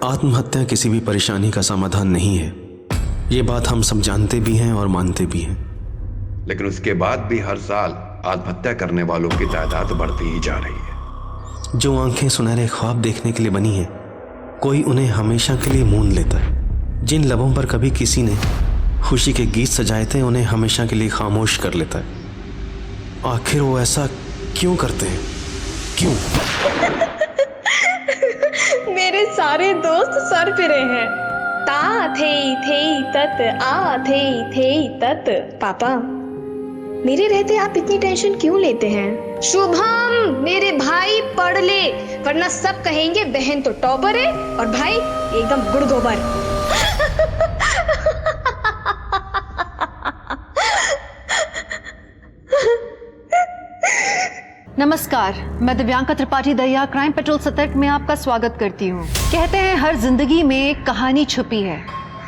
आत्महत्या किसी भी परेशानी का समाधान नहीं है। ये बात हम सब जानते भी हैं और मानते भी हैं। लेकिन उसके बाद भी हर साल आत्महत्या करने वालों की तादाद बढ़ती ही जा रही है। जो आंखें सुनहरे ख्वाब देखने के लिए बनी हैं, कोई उन्हें हमेशा के लिए मूंद लेता है। जिन लबों पर कभी किसी ने खुशी के गीत सजाए थे, उन्हें हमेशा के लिए खामोश कर लेता है। आखिर वो ऐसा क्यों करते हैं? क्यों? मेरे सारे दोस्त सर फिरे हैं। ता थे तत आ थे तत। पापा, मेरे रहते आप इतनी टेंशन क्यों लेते हैं? शुभम, मेरे भाई पढ़ ले, वरना सब कहेंगे बहन तो टॉपर है और भाई एकदम गुड़ गोबर। नमस्कार, मैं दिव्यांका त्रिपाठी दहिया क्राइम पेट्रोल सतर्क में आपका स्वागत करती हूँ। कहते हैं हर जिंदगी में एक कहानी छुपी है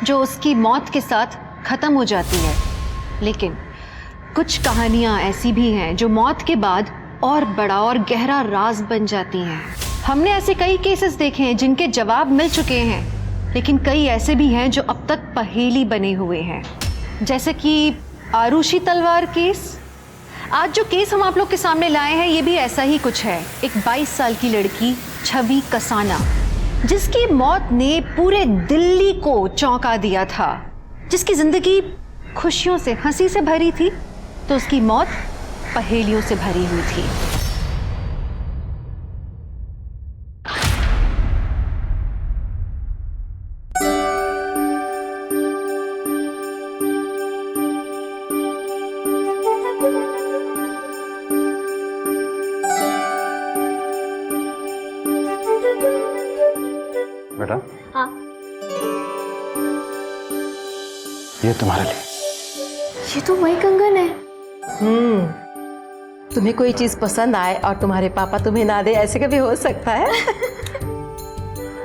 जो उसकी मौत के साथ खत्म हो जाती है, लेकिन कुछ कहानियाँ ऐसी भी हैं जो मौत के बाद और बड़ा और गहरा राज बन जाती हैं। हमने ऐसे कई केसेस देखे हैं जिनके जवाब मिल चुके हैं, लेकिन कई ऐसे भी हैं जो अब तक पहेली बने हुए हैं, जैसे कि आरुषि तलवार केस। आज जो केस हम आप लोग के सामने लाए हैं, ये भी ऐसा ही कुछ है। एक 22 साल की लड़की छवि कसाना, जिसकी मौत ने पूरे दिल्ली को चौंका दिया था, जिसकी जिंदगी खुशियों से, हंसी से भरी थी, तो उसकी मौत पहेलियों से भरी हुई थी। बेटा, हाँ, ये तुम्हारे लिए। ये तो वही कंगन है। तुम्हें कोई चीज पसंद आए और तुम्हारे पापा तुम्हें ना दे, ऐसे कभी हो सकता है?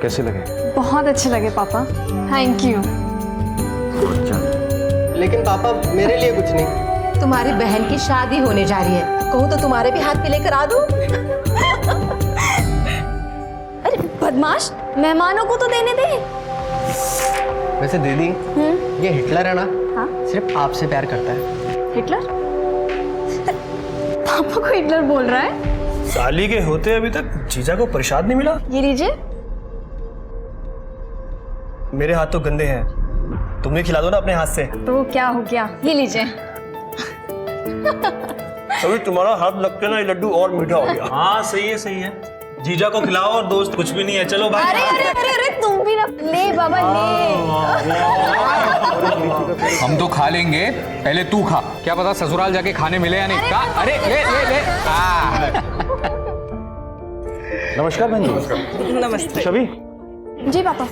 कैसे लगे? बहुत अच्छे लगे पापा, थैंक यू। लेकिन पापा, मेरे लिए कुछ नहीं। तुम्हारी बहन की शादी होने जा रही है, कहूँ तो तुम्हारे भी हाथ पे लेकर आ दूं? अरे बदमाश, मेहमानों को तो देने दे। वैसे दीदी, ये हिटलर है ना? हाँ? सिर्फ आपसे प्यार करता है। हिटलर? पापा को हिटलर बोल रहा है? साली के होते अभी तक जीजा को प्रसाद नहीं मिला। ये लीजिए। मेरे हाथ तो गंदे हैं, तुम भी खिला दो ना अपने हाथ से। तो क्या हो गया, ये लीजिए। अभी तुम्हारा हाथ लगते ना, ये लड्डू और मीठा हो गया। हाँ सही है सही है। जीजा को खिलाओ और दोस्त कुछ भी नहीं है। चलो भाई। अरे अरे अरे अरे, तुम भी ना ले बाबा, ले। हम तो खा लेंगे, पहले तू खा। क्या पता ससुराल जाके खाने मिले या नहीं। अरे ले ले ले। नमस्कार बहन जी। नमस्ते। छवि, जी पापा।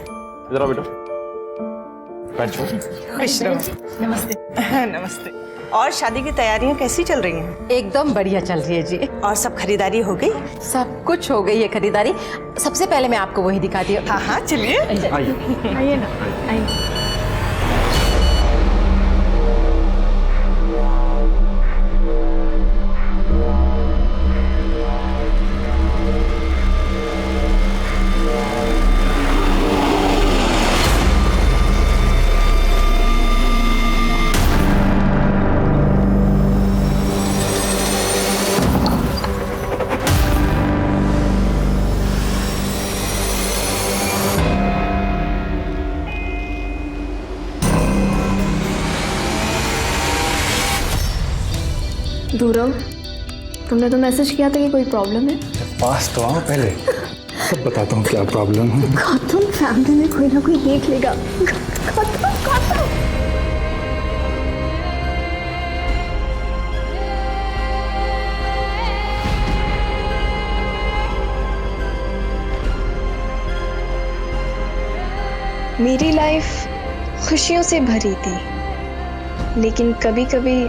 जरा बेटा बैठ जाओ। नमस्ते। नमस्ते। और शादी की तैयारियां कैसी चल रही हैं? एकदम बढ़िया चल रही है जी। और सब खरीदारी हो गई? सब कुछ हो गई है खरीदारी। सबसे पहले मैं आपको वही दिखाती हूँ। हाँ हाँ चलिए। आइए ना, आइए। दूरव, तुमने तो मैसेज किया था कि कोई प्रॉब्लम है। पास तो आओ पहले, सब बताता हूँ क्या प्रॉब्लम है। गौतम, फैमिली में कोई ना कोई देख लेगा। गौतम, गौतम। मेरी लाइफ खुशियों से भरी थी, लेकिन कभी कभी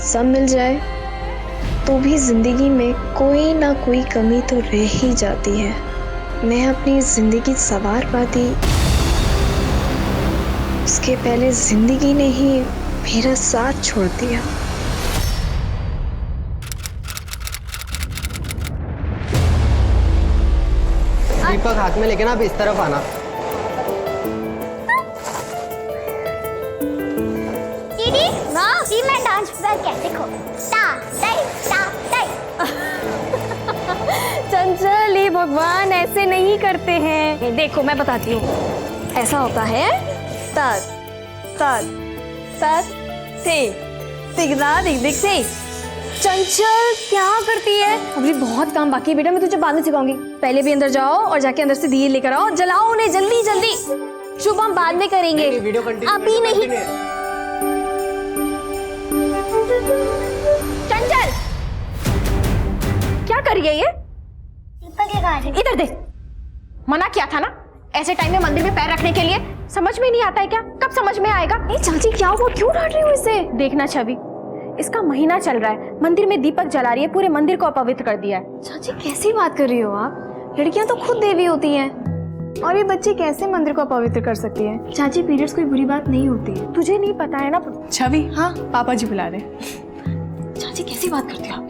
सब मिल जाए तो भी जिंदगी में कोई ना कोई कमी तो रह ही जाती है। मैं अपनी जिंदगी संवार पाती, उसके पहले जिंदगी ने ही मेरा साथ छोड़ दिया। दीपक हाथ में लेके ना अब इस तरफ आना। कि मैं डांस कर क्या देखो ता ताई चंचल, ये भगवान ऐसे नहीं करते हैं। देखो मैं बताती हूँ, ऐसा होता है तत तत तत थे दिखदा दिख दिख से। चंचल क्या करती है? अभी बहुत काम बाकी है बेटा, मैं तुझे बाद में सिखाऊंगी। पहले भी अंदर जाओ और जाके अंदर से दिए लेकर आओ, जलाओ उन्हें जल्दी जल्दी। शुभ हम बाद में करेंगे, अभी नहीं। चंचल क्या कर रही है ये? इधर दे, मना किया था ना ऐसे टाइम में मंदिर में पैर रखने के लिए। समझ में नहीं आता है क्या? कब समझ में आएगा? ए चाची क्या हुआ, क्यों डांट रही हो इसे? देखना छवि, इसका महीना चल रहा है, मंदिर में दीपक जला रही है, पूरे मंदिर को अपवित्र कर दिया है। चाची कैसी बात कर रही हो आप? लड़कियां तो खुद देवी होती हैं, और ये बच्चे कैसे मंदिर को अपवित्र कर सकती है? चाची पीरियड्स कोई बुरी बात नहीं होती है, तुझे नहीं पता है ना। छवि, हाँ पापा जी बुला रहे। चाची कैसी बात करती हो आप?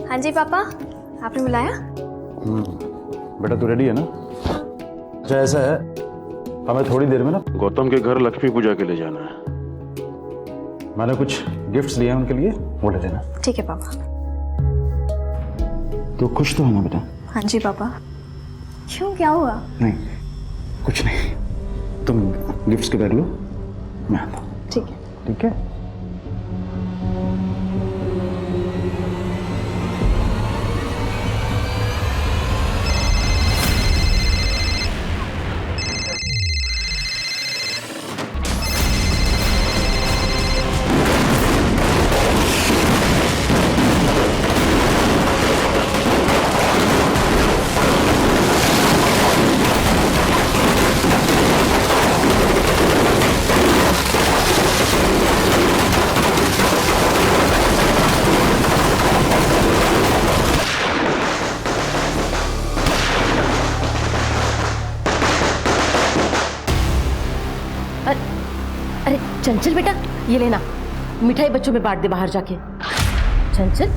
हाँ जी पापा, आपने बुलाया? बेटा तू रेडी है ना? अच्छा ऐसा है, हमें थोड़ी देर में ना गौतम के घर लक्ष्मी पूजा के लिए जाना है। मैंने कुछ गिफ्ट्स लिए हैं उनके लिए, वो ले लेना। ठीक है पापा। तो खुश तो है ना बेटा? हाँ जी पापा। क्यों, क्या हुआ? नहीं कुछ नहीं, तुम गिफ्ट्स के बैग लो, मैं आता हूँ। ठीक है। ठीक है। अरे चंचल बेटा, ये लेना, मिठाई बच्चों में बांट दे बाहर जाके। चंचल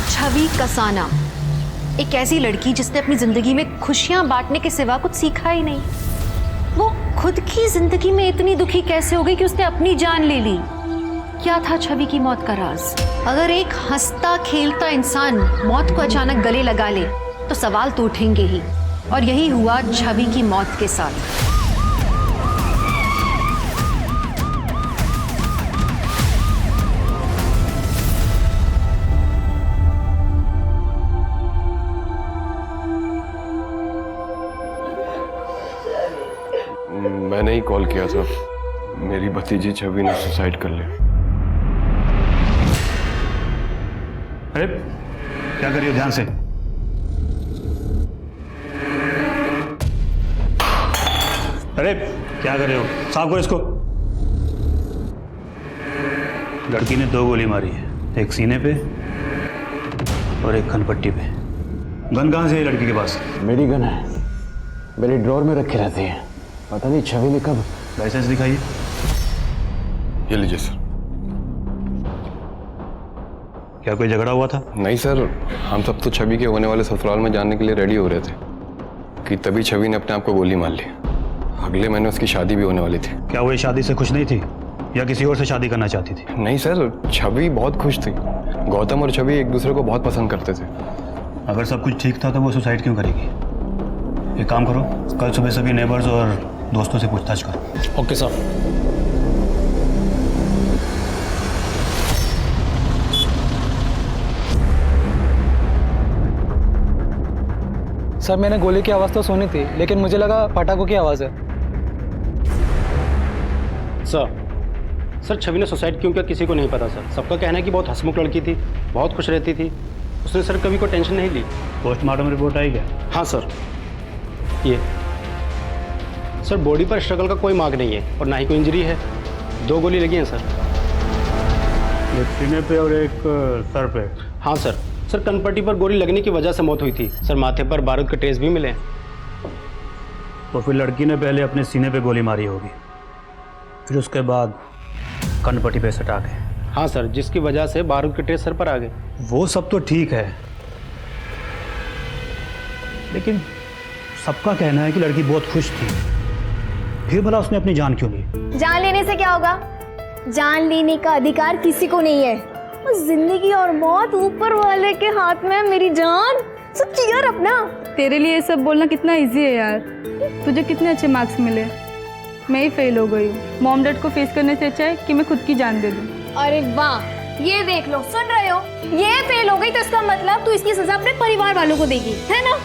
छवि कसाना, एक ऐसी लड़की जिसने अपनी जिंदगी में खुशियां बांटने के सिवा कुछ सीखा ही नहीं। वो खुद की जिंदगी में इतनी दुखी कैसे हो गई कि उसने अपनी जान ले ली? क्या था छवि की मौत का राज? अगर एक हंसता खेलता इंसान मौत को अचानक गले लगा ले तो सवाल तो उठेंगे ही, और यही हुआ छवि की मौत के साथ। मैंने ही कॉल किया था, मेरी भतीजी छवि ने सुसाइड कर लिया। अरे क्या कर रही हो, ध्यान से। अरे क्या कर रहे हो, साफ करो इसको। लड़की ने 2 गोली मारी है, एक सीने पे और एक खनपट्टी पे। गन कहाँ से है लड़की के पास? मेरी गन है, मेरी ड्रॉर में रखी रहती है। पता नहीं छवि ने कब। लाइसेंस दिखाइए। ये लीजिए सर। क्या कोई झगड़ा हुआ था? नहीं सर, हम सब तो छवि के होने वाले ससुराल में जाने के लिए रेडी हो रहे थे कि तभी छवि ने अपने आप को गोली मार ली। अगले महीने उसकी शादी भी होने वाली थी। क्या वो शादी से खुश नहीं थी या किसी और से शादी करना चाहती थी? नहीं सर, छवि बहुत खुश थी। गौतम और छवि एक दूसरे को बहुत पसंद करते थे। अगर सब कुछ ठीक था तो वो सुसाइड क्यों करेगी? एक काम करो, कल सुबह सभी नेबर्स और दोस्तों से पूछताछ करो। Okay sir. सर मैंने गोली की आवाज़ तो सुनी थी, लेकिन मुझे लगा पटाखों की आवाज़ है। सर छवि ने सुसाइड क्यों किया किसी को नहीं पता सर। सबका कहना है कि बहुत हंसमुख लड़की थी, बहुत खुश रहती थी, उसने सर कभी कोई टेंशन नहीं ली। पोस्टमार्टम रिपोर्ट आई क्या? हाँ सर। ये सर बॉडी पर स्ट्रगल का कोई मार्क नहीं है और ना ही कोई इंजरी है। 2 गोली लगी हैं सर। एक सीने पे और एक सर पे? हाँ सर। सर कनपट्टी पर गोली लगने की वजह से मौत हुई थी सर। माथे पर बारूद के ट्रेस भी मिले हैं। तो फिर लड़की ने पहले अपने सीने पे गोली मारी होगी, फिर उसके बाद कर्णपट्टी पे सटा के। हाँ सर, जिसकी वजह से बारूद के ट्रेस सर पर आ गए। वो सब तो ठीक है, लेकिन सबका कहना है कि लड़की बहुत खुश थी, फिर भला उसने अपनी जान क्यों ली? जान लेने से क्या होगा? जान लेने का अधिकार किसी को नहीं है। जिंदगी और मौत ऊपर वाले के हाथ में। मेरी जान सब चीयर अपना। तेरे लिए ये सब बोलना कितना इजी है यार। तुझे कितने अच्छे मार्क्स मिले, मैं ही फेल हो गई हूँ। मॉम डैड को फेस करने से अच्छा है कि मैं खुद की जान दे दूँ। अरे वाह, ये देख लो, सुन रहे हो? ये फेल हो गई तो इसका मतलब तू इसकी सजा अपने परिवार वालों को देगी, है ना?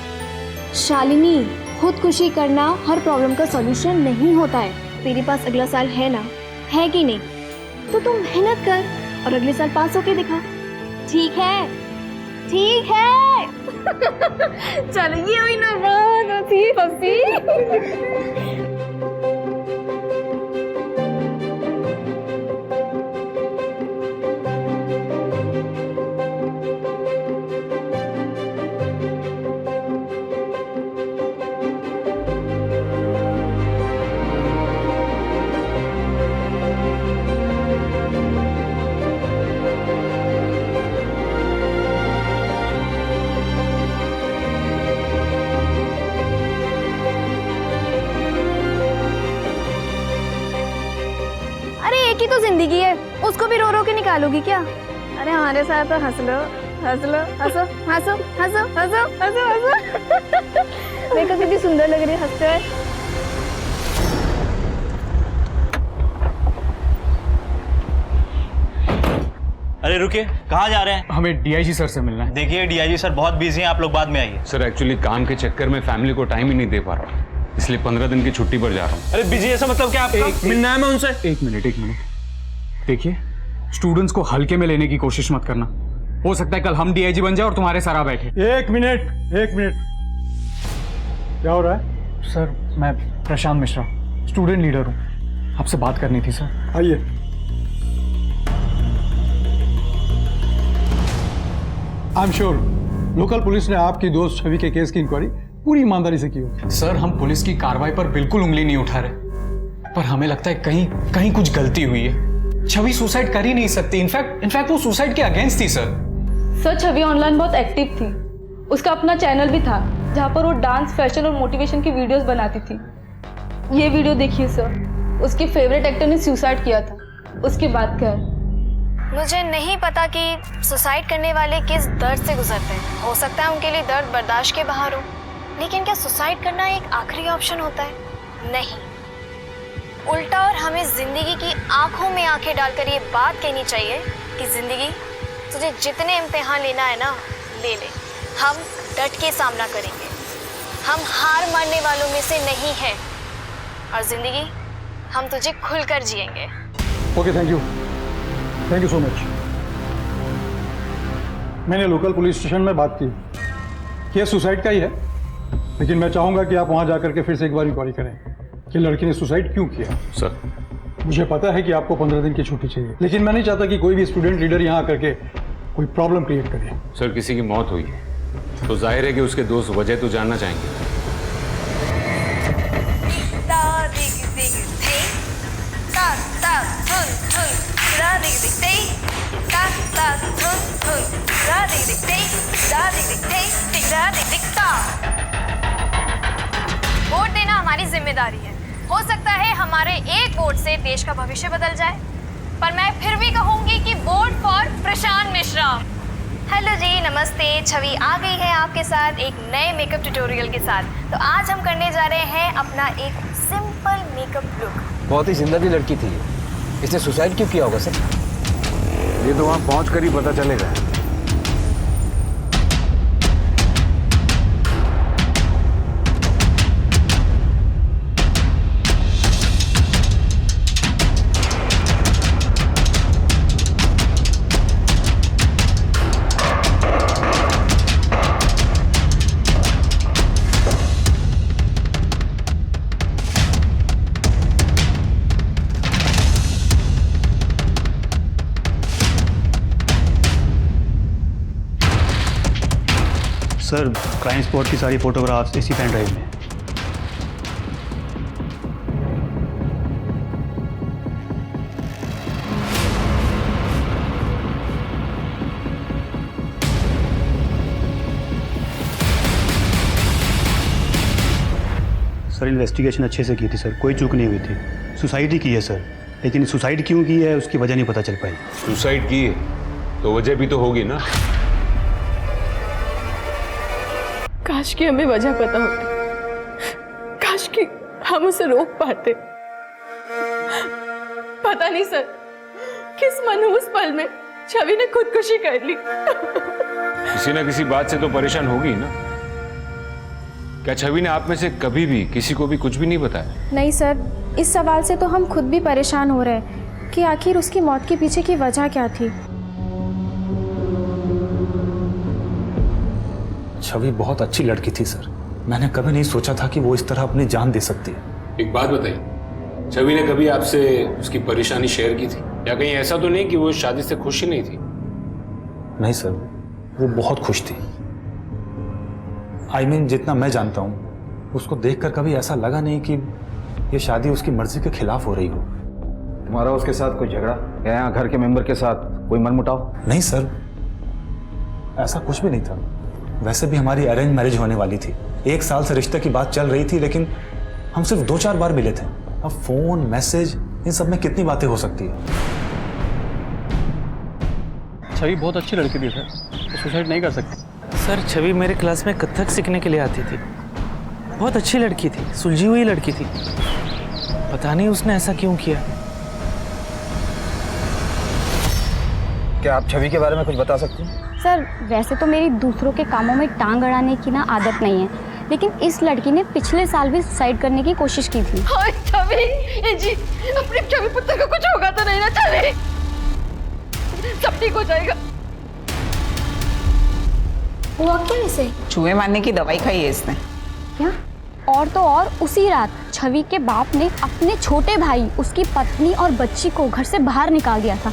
शालिनी, खुदकुशी करना हर प्रॉब्लम का सॉल्यूशन नहीं होता है। तेरे पास अगला साल है ना, है कि नहीं? तो तू मेहनत कर और अगले साल पास होके दिखा। ठीक है, ठीक है। चलो, ये हुई ना बात, हंसी। की तो जिंदगी है, उसको भी रो रो के निकालोगी क्या? अरे हमारे साथ तो हंस लो, हंस लो, हंसो, हंसो, हंसो, हंसो, हंसो, हंसो। देखो कितनी सुंदर लग रही है हंसते हुए। अरे रुकिए, कहाँ जा रहे हैं? हमें डीआईजी सर से मिलना है। देखिए डीआईजी सर बहुत बिजी हैं, आप लोग बाद में आइए। सर एक्चुअली काम के चक्कर में फैमिली को टाइम ही नहीं दे पा रहा, इसलिए 15 दिन की छुट्टी पर जा रहा हूँ। अरे बिजी ऐसा मतलब क्या? आपको मिलना है मैं उनसे? एक मिनट देखिए, स्टूडेंट्स को हल्के में लेने की कोशिश मत करना। हो सकता है कल हम डीआईजी बन जाए और तुम्हारे सर आ बैठे। एक मिनट, क्या हो रहा है? सर मैं प्रशांत मिश्रा, स्टूडेंट लीडर हूँ, आपसे बात करनी थी सर। आइए। I am sure local police ने आपकी दोस्त छवि के केस की इंक्वायरी पूरी ईमानदारी से की होगी। सर हम पुलिस की कार्रवाई पर बिल्कुल उंगली नहीं उठा रहे, पर हमें लगता है कहीं कुछ गलती हुई है। छवि सुसाइड कर ही नहीं सकती, इनफैक्ट वो सुसाइड के अगेंस्ट थी सर। छवि ऑनलाइन बहुत एक्टिव थी, उसका अपना चैनल भी था जहाँ पर वो डांस, फैशन और मोटिवेशन की वीडियोस बनाती थी। ये वीडियो देखिए सर, उसके फेवरेट एक्टर ने सुसाइड किया था, उसकी बात कर। मुझे नहीं पता कि सुसाइड करने वाले किस दर्द से गुजरते हैं। हो सकता है उनके लिए दर्द बर्दाश्त के बाहर हो, लेकिन क्या सुसाइड करना एक आखिरी ऑप्शन होता है? नहीं, उल्टा। और हमें जिंदगी की आंखों में आंखें डालकर ये बात कहनी चाहिए कि जिंदगी, तुझे जितने इम्तिहान लेना है ना, ले ले। हम डट के सामना करेंगे, हम हार मानने वालों में से नहीं हैं, और जिंदगी हम तुझे खुलकर जिएंगे। Okay, thank you so much. मैंने लोकल पुलिस स्टेशन में बात की, केस सुसाइड का ही है, लेकिन मैं चाहूंगा कि आप वहां जाकर के फिर से एक बार इंक्वायरी करें कि लड़की ने सुसाइड क्यों किया। सर मुझे पता है कि आपको 15 दिन की छुट्टी चाहिए, लेकिन मैं नहीं चाहता कि कोई भी स्टूडेंट लीडर यहाँ आकर के कोई प्रॉब्लम क्रिएट करे। सर किसी की मौत हुई है तो जाहिर है कि उसके दोस्त वजह तो जानना चाहेंगे। वोट देना हमारी जिम्मेदारी है। हो सकता है हमारे एक वोट से देश का भविष्य बदल जाए, पर मैं फिर भी कहूंगी कि vote for Prashant Mishra. Hello जी, नमस्ते। छवि आ गई है आपके साथ एक नए मेकअप ट्यूटोरियल के साथ। तो आज हम करने जा रहे हैं अपना एक सिंपल मेकअप लुक। बहुत ही जिंदा लड़की थी, इसने सुसाइड क्यों किया होगा सर? ये तो वहां पहुंच कर ही पता चलेगा। सर क्राइम स्पॉट की सारी फोटोग्राफ्स इसी पेन ड्राइव में। सर इन्वेस्टिगेशन अच्छे से की थी सर, कोई चूक नहीं हुई थी। सुसाइड ही की है सर, लेकिन सुसाइड क्यों की है उसकी वजह नहीं पता चल पाई। सुसाइड की है तो वजह भी तो होगी ना। काश कि हमें वजह पता होती, काश कि हम उसे रोक पाते। पता नहीं सर, किस मनहूस पल में छवि ने खुदकुशी कर ली। किसी ना किसी बात से तो परेशान होगी ना। क्या छवि ने आप में से कभी भी किसी को भी कुछ भी नहीं बताया? नहीं सर, इस सवाल से तो हम खुद भी परेशान हो रहे हैं कि आखिर उसकी मौत के पीछे की वजह क्या थी। छवि बहुत अच्छी लड़की थी सर, मैंने कभी नहीं सोचा था कि वो इस तरह अपनी जान दे सकती है। एक बात बताइए, छवि ने कभी आपसे उसकी परेशानी शेयर की थी, या कहीं ऐसा तो नहीं कि वो शादी से खुश ही नहीं थी? नहीं सर, वो बहुत खुश थी। I mean, जितना मैं जानता हूँ उसको देखकर कभी ऐसा लगा नहीं कि ये शादी उसकी मर्जी के खिलाफ हो रही हो। तुम्हारा उसके साथ कोई झगड़ा या यहाँ घर के मेंबर के साथ कोई मनमुटाव? नहीं सर, ऐसा कुछ भी नहीं था। वैसे भी हमारी अरेंज मैरिज होने वाली थी, 1 साल से रिश्ते की बात चल रही थी, लेकिन हम सिर्फ 2-4 बार मिले थे। अब फोन मैसेज इन सब में कितनी बातें हो सकती है। छवि बहुत अच्छी लड़की थी सर, वो सुसाइड नहीं कर सकती। सर छवि मेरे क्लास में कथक सीखने के लिए आती थी, बहुत अच्छी लड़की थी, सुलझी हुई लड़की थी। पता नहीं उसने ऐसा क्यों किया। क्या आप छवि के बारे में कुछ बता सकते हैं? सर वैसे तो मेरी दूसरों के कामों में टांग अड़ाने की ना आदत नहीं है, लेकिन इस लड़की ने पिछले साल भी सुसाइड करने की कोशिश की थी। हाय छवि, ये जी अपने छवि पुत्र को कुछ होगा तो नहीं ना? छवि सब ठीक हो जाएगा। हुआ क्या इसे? चूहे मारने की दवाई खाई है इसने। क्या? और तो और उसी रात छवि के बाप ने अपने छोटे भाई, उसकी पत्नी और बच्ची को घर से बाहर निकाल दिया था।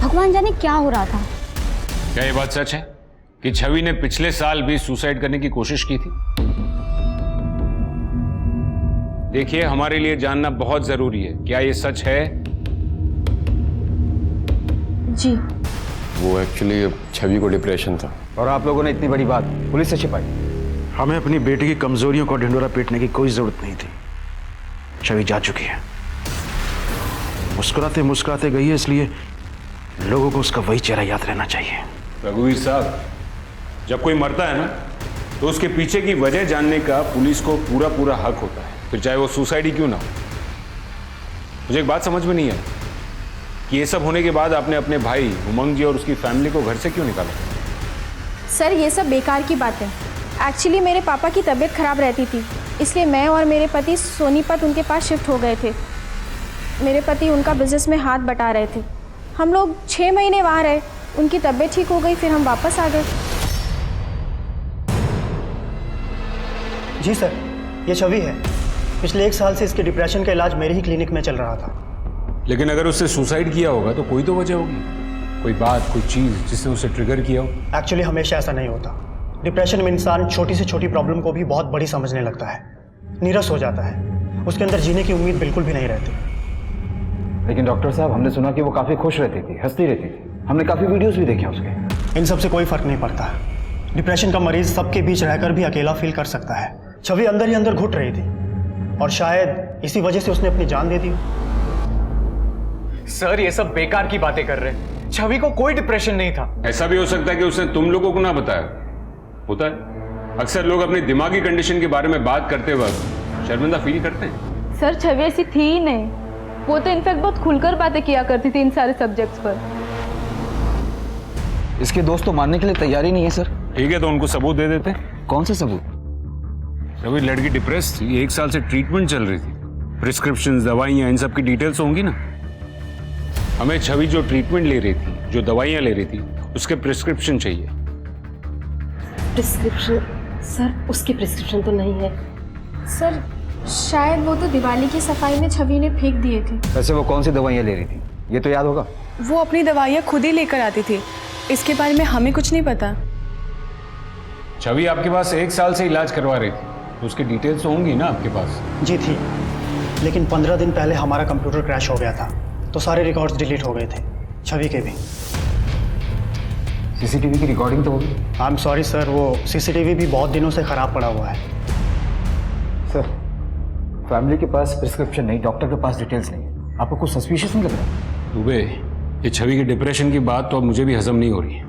भगवान जाने क्या हो रहा था। क्या ये बात सच है कि छवि ने पिछले साल भी सुसाइड करने की कोशिश की थी? देखिए, हमारे लिए जानना बहुत जरूरी है, क्या ये सच है? जी। वो एक्चुअली छवि को डिप्रेशन था। और आप लोगों ने इतनी बड़ी बात पुलिस से छिपाई? हमें अपनी बेटी की कमजोरियों को ढिंडोरा पीटने की कोई जरूरत नहीं थी। छवि जा चुकी है, मुस्कुराते मुस्कुराते गई है, इसलिए लोगों को उसका वही चेहरा याद रहना चाहिए। रघुवीर साहब, जब कोई मरता है ना तो उसके पीछे की वजह जानने का पुलिस को पूरा पूरा हक होता है, फिर चाहे वो सुसाइड ही क्यों ना हो। मुझे एक बात समझ में नहीं आई कि ये सब होने के बाद आपने अपने भाई उमंग जी और उसकी फैमिली को घर से क्यों निकाला? सर ये सब बेकार की बात है। एक्चुअली मेरे पापा की तबीयत खराब रहती थी, इसलिए मैं और मेरे पति सोनीपत उनके पास शिफ्ट हो गए थे। मेरे पति उनका बिजनेस में हाथ बटा रहे थे। हम लोग 6 महीने वहाँ रहे, उनकी तबीयत ठीक हो गई, फिर हम वापस आ गए। जी सर, ये छवि है। पिछले 1 साल से इसके डिप्रेशन का इलाज मेरे ही क्लिनिक में चल रहा था। लेकिन अगर उसने सुसाइड किया होगा तो कोई तो वजह होगी, कोई बात, कोई चीज जिसने उसे ट्रिगर किया हो। एक्चुअली हमेशा ऐसा नहीं होता। डिप्रेशन में इंसान छोटी से छोटी प्रॉब्लम को भी बहुत बड़ी समझने लगता है, नीरस हो जाता है, उसके अंदर जीने की उम्मीद बिल्कुल भी नहीं रहती। लेकिन डॉक्टर साहब, हमने सुना कि वो काफ़ी खुश रहती थी, हंसती रहती थी। हमने काफ़ी वीडियोस भी देखे उसके। इन सब से कोई फर्क नहीं पड़ता। डिप्रेशन का मरीज सबके बीच रहकर भी अकेला फील कर सकता है। छवि अंदर ही अंदर घुट रही थी और शायद इसी वजह से उसने अपनी जान दे दी। सर ये सब बेकार की बातें कर रहे हैं। छवि को कोई डिप्रेशन नहीं था। ऐसा भी हो सकता है कि उसने तुम लोगों को ना बताया। होता है, अक्सर लोग अपनी दिमागी कंडीशन के बारे में बात करते वक्त शर्मिंदा फील करते हैं। सर छवि ऐसी थी ही नहीं, वो तो इनफैक्ट बहुत खुलकर बातें किया करती थी इन सारे सब्जेक्ट्स पर। इसके दोस्त तो मानने के लिए तैयार ही नहीं है सर। ठीक है, तो उनको सबूत दे देते। कौन से सबूत? छवि लड़की डिप्रेस थी, 1 साल से ट्रीटमेंट चल रही थी, प्रिस्क्रिप्शन, दवाइयाँ, इन सब की डिटेल्स होंगी ना। हमें छवि जो ट्रीटमेंट ले रही थी, जो दवाइयाँ ले रही थी, उसके प्रिस्क्रिप्शन चाहिए। प्रिस्क्रिप्शन? सर उसकी प्रिस्क्रिप्शन तो नहीं है। सर शायद वो तो दिवाली की सफाई में छवि ने फेंक दिए थे। वैसे वो कौन सी दवाइयाँ ले रही थी, ये तो याद होगा। वो अपनी दवाइयाँ खुद ही लेकर आती थी, इसके बारे में हमें कुछ नहीं पता। छवि आपके पास 1 साल से इलाज करवा रही थी, तो उसकी डिटेल्स तो होंगी ना आपके पास? जी थी, लेकिन 15 दिन पहले हमारा कंप्यूटर क्रैश हो गया था, तो सारे रिकॉर्ड्स डिलीट हो गए थे, छवि के भी। सीसीटीवी की रिकॉर्डिंग तो होगी। आई एम सॉरी सर, वो सीसीटीवी भी बहुत दिनों से ख़राब पड़ा हुआ है। सर, फैमिली के पास प्रिस्क्रिप्शन नहीं, डॉक्टर के पास डिटेल्स नहीं है, आपको कुछ सस्पिशियस नहीं लग रहा? दुबे, ये छवि के डिप्रेशन की बात तो अब मुझे भी हजम नहीं हो रही है।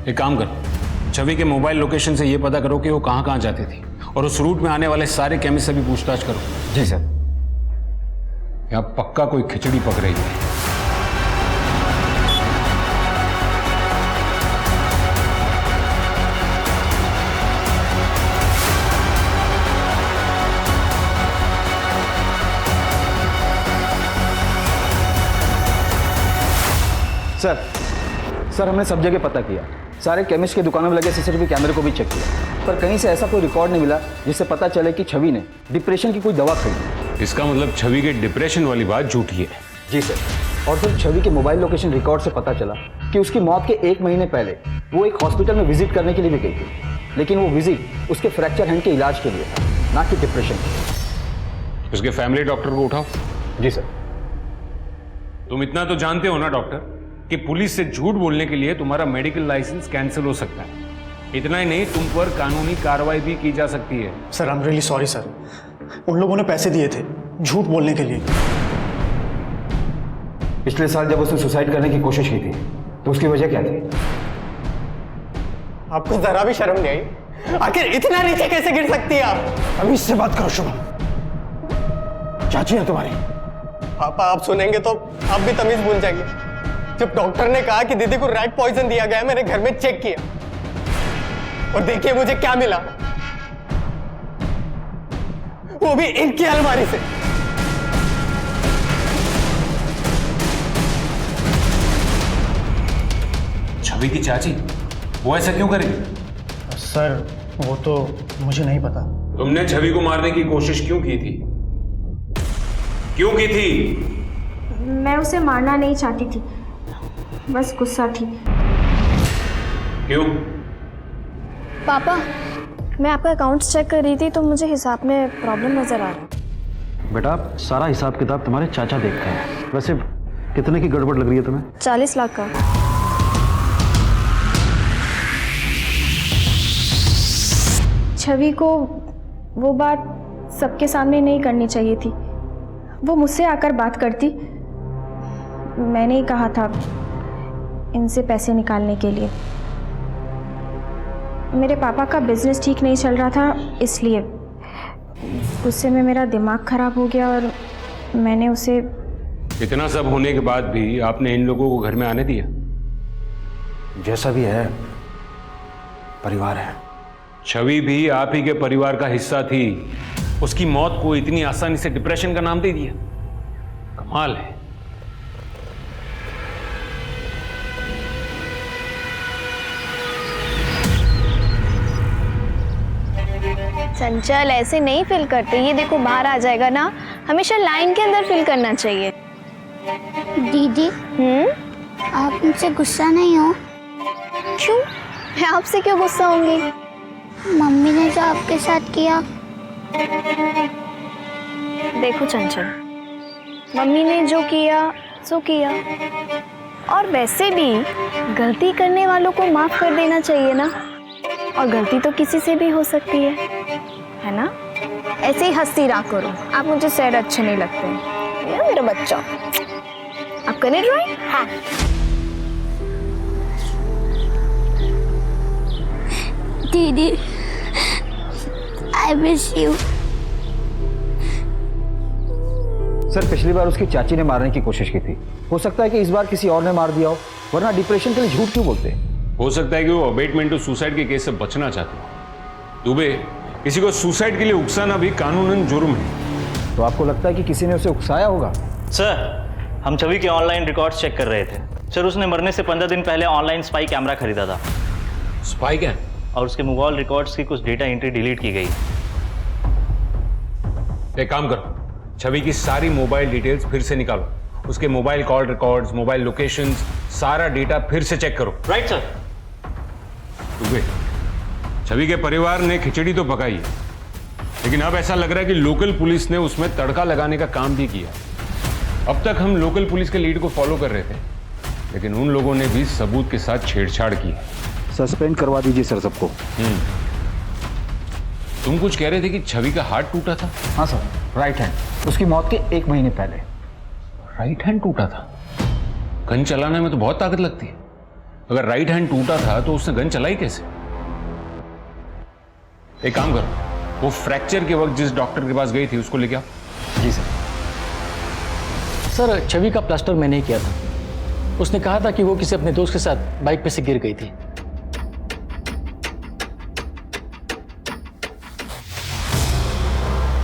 एक काम करो, छवि के मोबाइल लोकेशन से ये पता करो कि वो कहाँ कहाँ जाती थी, और उस रूट में आने वाले सारे केमिस्ट से भी पूछताछ करो। जी सर। यहाँ पक्का कोई खिचड़ी पक रही है। सर हमने सब जगह पता किया, सारे केमिस्ट की दुकानों में लगे सीसीटीवी कैमरे को भी चेक किया, पर कहीं से ऐसा कोई रिकॉर्ड नहीं मिला जिससे पता चले कि छवि ने डिप्रेशन की कोई दवा खरीदी। इसका मतलब छवि के डिप्रेशन वाली बात झूठी है। जी सर, और फिर छवि के मोबाइल लोकेशन रिकॉर्ड से पता चला कि उसकी मौत के 1 महीने पहले वो एक हॉस्पिटल में विजिट करने के लिए भी गई थी, लेकिन वो विजिट उसके फ्रैक्चर हैंड के इलाज के लिए था, ना कि डिप्रेशन के। उसके फैमिली डॉक्टर को उठाओ। जी सर। तुम इतना तो जानते हो ना डॉक्टर कि पुलिस से झूठ बोलने के लिए तुम्हारा मेडिकल लाइसेंस कैंसिल हो सकता है। इतना ही नहीं, तुम पर कानूनी कार्रवाई भी की जा सकती है। Sir I am really sorry sir, उन लोगों ने पैसे दिए थे झूठ बोलने के लिए। पिछले साल जब उसने सुसाइड करने की कोशिश की थी तो उसकी वजह क्या थी? आपको जरा भी शर्म नहीं आई? आखिर इतना नीचे कैसे गिर सकती है आप? अभी इससे बात करो शुभम, चाची है तुम्हारी। पापा आप सुनेंगे तो आप भी तमीज भूल जाएंगे। जब डॉक्टर ने कहा कि दीदी को रैट पॉइजन दिया गया, मैंने घर में चेक किया और देखिए मुझे क्या मिला, वो भी इनकी अलमारी से। छवि की चाची वो ऐसा क्यों करेगी? सर वो तो मुझे नहीं पता। तुमने छवि को मारने की कोशिश क्यों की थी? क्यों की थी? मैं उसे मारना नहीं चाहती थी, बस गुस्सा थी। क्यों? पापा, मैं आपका अकाउंट्स चेक कर रही थी तो मुझे हिसाब में प्रॉब्लम नजर आ रहा। बेटा सारा हिसाब किताब तुम्हारे चाचा देखते हैं। वैसे कितने की गड़बड़ लग रही है तुम्हें? 40 लाख का। छवि को वो बात सबके सामने नहीं करनी चाहिए थी। वो मुझसे आकर बात करती, मैंने ही कहा था इनसे पैसे निकालने के लिए। मेरे पापा का बिजनेस ठीक नहीं चल रहा था, इसलिए गुस्से में मेरा दिमाग खराब हो गया और मैंने उसे। इतना सब होने के बाद भी आपने इन लोगों को घर में आने दिया? जैसा भी है परिवार है। छवि भी आप ही के परिवार का हिस्सा थी, उसकी मौत को इतनी आसानी से डिप्रेशन का नाम दे दिया। कमाल है। चंचल ऐसे नहीं फिल करते, ये देखो बाहर आ जाएगा ना, हमेशा लाइन के अंदर फिल करना चाहिए। दीदी आप मुझसे गुस्सा नहीं हो? क्यों? मैं आपसे क्यों गुस्सा होंगी? मम्मी ने जो आपके साथ किया। देखो चंचल, मम्मी ने जो किया सो किया, और वैसे भी गलती करने वालों को माफ कर देना चाहिए ना, और गलती तो किसी से भी हो सकती है ना? ऐसे ही हंसती रहा करो, आप मुझे सैड अच्छे नहीं लगते। ये मेरा बच्चा। आप करें ड्राइंग? हाँ। दीदी आई मिस यू। सर पिछली बार उसकी चाची ने मारने की कोशिश की थी, हो सकता है कि इस बार किसी और ने मार दिया हो, वरना डिप्रेशन के लिए झूठ क्यों बोलते? हो सकता है कि वो अबेटमेंट टू सुसाइड के केस से बचना चाहते हो। दुबे, किसी को सुसाइड के लिए उकसाना भी कानूनन जुर्म है। तो आपको लगता है कि किसी ने उसे उकसाया होगा? सर हम छवि के ऑनलाइन रिकॉर्ड्स चेक कर रहे थे सर। उसने मरने से 15 दिन पहले ऑनलाइन स्पाई कैमरा खरीदा था। Spy cam? और उसके मोबाइल रिकॉर्ड्स की कुछ डेटा एंट्री डिलीट की गई। एक काम करो, छवि की सारी मोबाइल डिटेल्स फिर से निकालो, उसके mobile call records, mobile locations, सारा डेटा फिर से चेक करो। Right sir. दुबे, छवि के परिवार ने खिचड़ी तो पकाई है, लेकिन अब ऐसा लग रहा है कि लोकल पुलिस ने उसमें तड़का लगाने का काम भी किया। अब तक हम लोकल पुलिस के लीड को फॉलो कर रहे थे, लेकिन उन लोगों ने भी सबूत के साथ छेड़छाड़ की। सस्पेंड करवा दीजिए सर सबको। तुम कुछ कह रहे थे कि छवि का हाथ टूटा था? हाँ सर, राइट हैंड, उसकी मौत के 1 महीने पहले। राइट हैंड टूटा था? गन चलाने में तो बहुत ताकत लगती है। अगर राइट हैंड टूटा था तो उसने गन चलाई कैसे? एक काम करो, वो फ्रैक्चर के वक्त जिस डॉक्टर के पास गई थी उसको लेके आओ। जी सर। सर, छवि का प्लास्टर मैंने ही किया था। उसने कहा था कि वो किसी अपने दोस्त के साथ बाइक पे से गिर गई थी।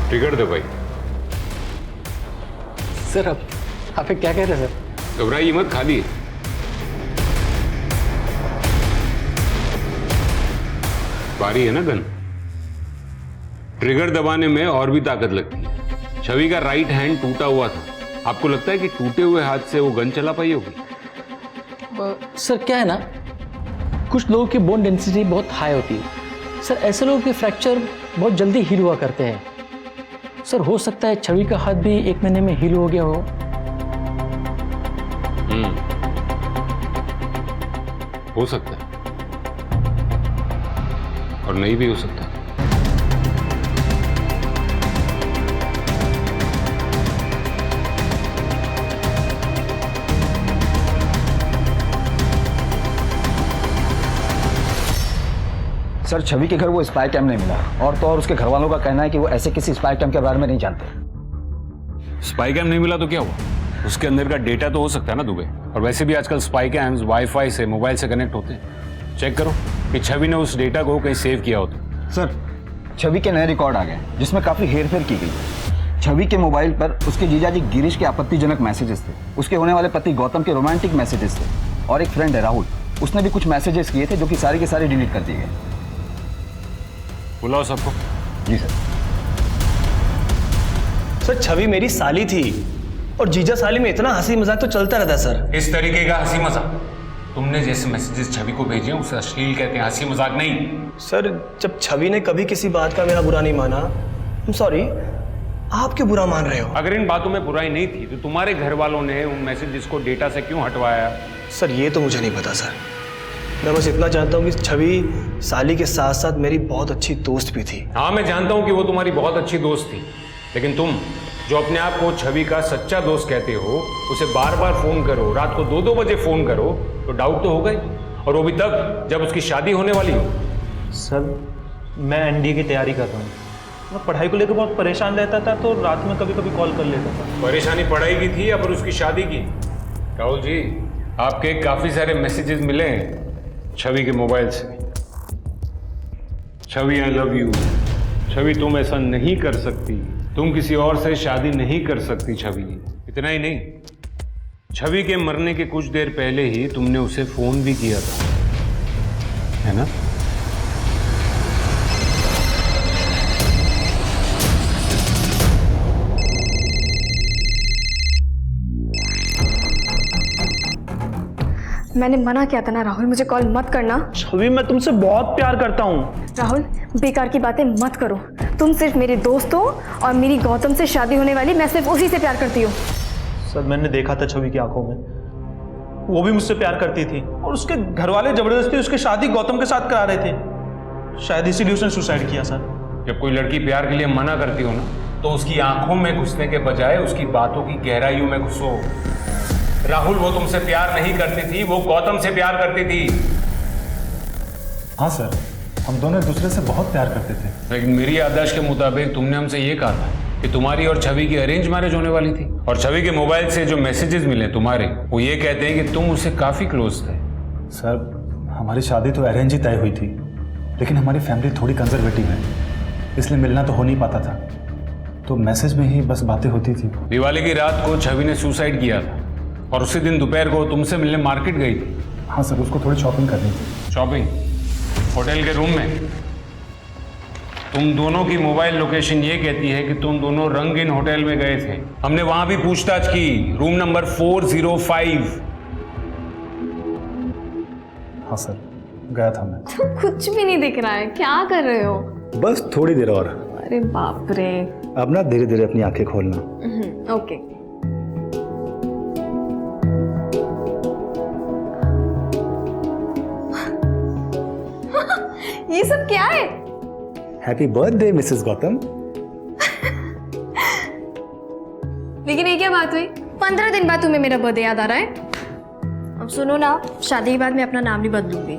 ट्रिगर दे भाई। सर, आप क्या कह रहे हैं सर? घबराइए मत, खाली है। बारी है ना गन। ट्रिगर दबाने में और भी ताकत लगती है। छवि का राइट हैंड टूटा हुआ था। आपको लगता है कि टूटे हुए हाथ से वो गन चला पाई होगी? सर, क्या है ना, कुछ लोगों की बोन डेंसिटी बहुत हाई होती है। सर, ऐसे लोगों के फ्रैक्चर बहुत जल्दी हील हुआ करते हैं। सर, हो सकता है छवि का हाथ भी 1 महीने में हील हो गया हो। हो सकता है और नहीं भी हो सकता। सर, छवि के घर वो स्पाई कैम नहीं मिला, और तो और उसके घर वालों का कहना है कि वो ऐसे किसी स्पाई कैम के बारे में नहीं जानते। स्पाई कैम नहीं मिला तो क्या हुआ? उसके अंदर का डेटा तो हो सकता है ना दुबे। और वैसे भी आजकल स्पाई कैम्स वाईफाई से, मोबाइल से कनेक्ट होते हैं। चेक करो कि छवि ने उस डेटा को कहीं सेव किया होता। सर, छवि के नए रिकॉर्ड आ गए जिसमें काफी हेरफेर की गई। छवि के मोबाइल पर उसके जीजाजी गिरीश के आपत्तिजनक मैसेजेस थे, उसके होने वाले पति गौतम के रोमांटिक मैसेजेस थे, और एक फ्रेंड है राहुल, उसने भी कुछ मैसेजेस किए थे जो कि सारे के सारे डिलीट कर दिए गए। बुलाओ सबको। जी सर। सर, छवि मेरी साली थी और जीजा साली में इतना हंसी मजाक तो चलता रहता है सर। इस तरीके का हंसी मजाक तुमने जैसे मैसेजेस छवि को भेजे उसे अश्लील कहते हैं, हंसी मजाक नहीं। सर, जब छवि ने कभी किसी बात का मेरा बुरा नहीं माना, I'm sorry, आप क्यों बुरा मान रहे हो? अगर इन बातों में बुराई नहीं थी तो तुम्हारे घर वालों ने उन मैसेजेस को डेटा से क्यों हटवाया? सर, ये तो मुझे नहीं पता सर। मैं बस इतना जानता हूँ कि छवि साली के साथ साथ मेरी बहुत अच्छी दोस्त भी थी। हाँ, मैं जानता हूँ कि वो तुम्हारी बहुत अच्छी दोस्त थी, लेकिन तुम जो अपने आप को छवि का सच्चा दोस्त कहते हो, उसे बार बार फोन करो, रात को 2-2 बजे फोन करो, तो डाउट तो होगा ही, और वो भी तब जब उसकी शादी होने वाली हो। सर, मैं एनडीए की तैयारी कर रहा हूँ। मैं पढ़ाई को लेकर बहुत परेशान रहता था, तो रात में कभी कभी कॉल कर लेता था। परेशानी पढ़ाई की थी या फिर उसकी शादी की? राहुल जी, आपके काफी सारे मैसेजेस मिले हैं छवि के मोबाइल से। छवि, आई लव यू। छवि, तुम ऐसा नहीं कर सकती, तुम किसी और से शादी नहीं कर सकती। छवि, इतना ही नहीं, छवि के मरने के कुछ देर पहले ही तुमने उसे फोन भी किया था, है ना? मैंने मना किया था ना राहुल, मुझे कॉल मत करना। छवि, मैं तुमसे बहुत प्यार करता हूँ। राहुल, बेकार की बातें मत करो। तुम सिर्फ मेरे दोस्त हो और मेरी गौतम से शादी होने वाली, मैं सिर्फ उसी से प्यार करती हूँ। सर, मैंने देखा था छवि की आंखों में, वो भी मुझसे प्यार करती थी, और उसके घर वाले जबरदस्ती उसकी शादी गौतम के साथ करा रहे थे। शायद इसीलिए उसने सुसाइड किया सर। जब कोई लड़की प्यार के लिए मना करती हो ना, तो उसकी आंखों में घुसने के बजाय उसकी बातों की गहराइयों में घुसो। राहुल, वो तुमसे प्यार नहीं करती थी, वो गौतम से प्यार करती थी। हाँ सर, हम दोनों एक दूसरे से बहुत प्यार करते थे। लेकिन मेरी याददाश्त के मुताबिक तुमने हमसे ये कहा था कि तुम्हारी और छवि की अरेंज मैरिज होने वाली थी, और छवि के मोबाइल से जो मैसेजेस मिले तुम्हारे, वो ये कहते हैं कि तुम उससे काफी क्लोज थे। सर, हमारी शादी तो अरेंज ही तय हुई थी, लेकिन हमारी फैमिली थोड़ी कंजर्वेटिव है, इसलिए मिलना तो हो नहीं पाता था, तो मैसेज में ही बस बातें होती थी। दिवाली की रात को छवि ने सुसाइड किया था, और उसी दिन दोपहर को तुमसे मिलने मार्केट गई थी। हाँ सर, उसको थोड़ी शॉपिंग करनी थी। शॉपिंग? होटल के रूम में? तुम दोनों की मोबाइल लोकेशन ये कहती है कि तुम दोनों रंगीन होटल में गए थे। हमने वहां भी पूछताछ की, रूम नंबर 405। हाँ सर, गया था मैं। तो कुछ भी नहीं दिख रहा है, क्या कर रहे हो? बस थोड़ी देर और। अरे बाप रे। अब ना धीरे धीरे अपनी आंखें खोलना। ओके। ये सब क्या है? Happy birthday Mrs Gautam. लेकिन ये क्या बात हुई? 15 दिन बाद तुम्हें मेरा बर्थडे याद आ रहा है? अब सुनो ना, शादी के बाद मैं अपना नाम नहीं बदलूंगी।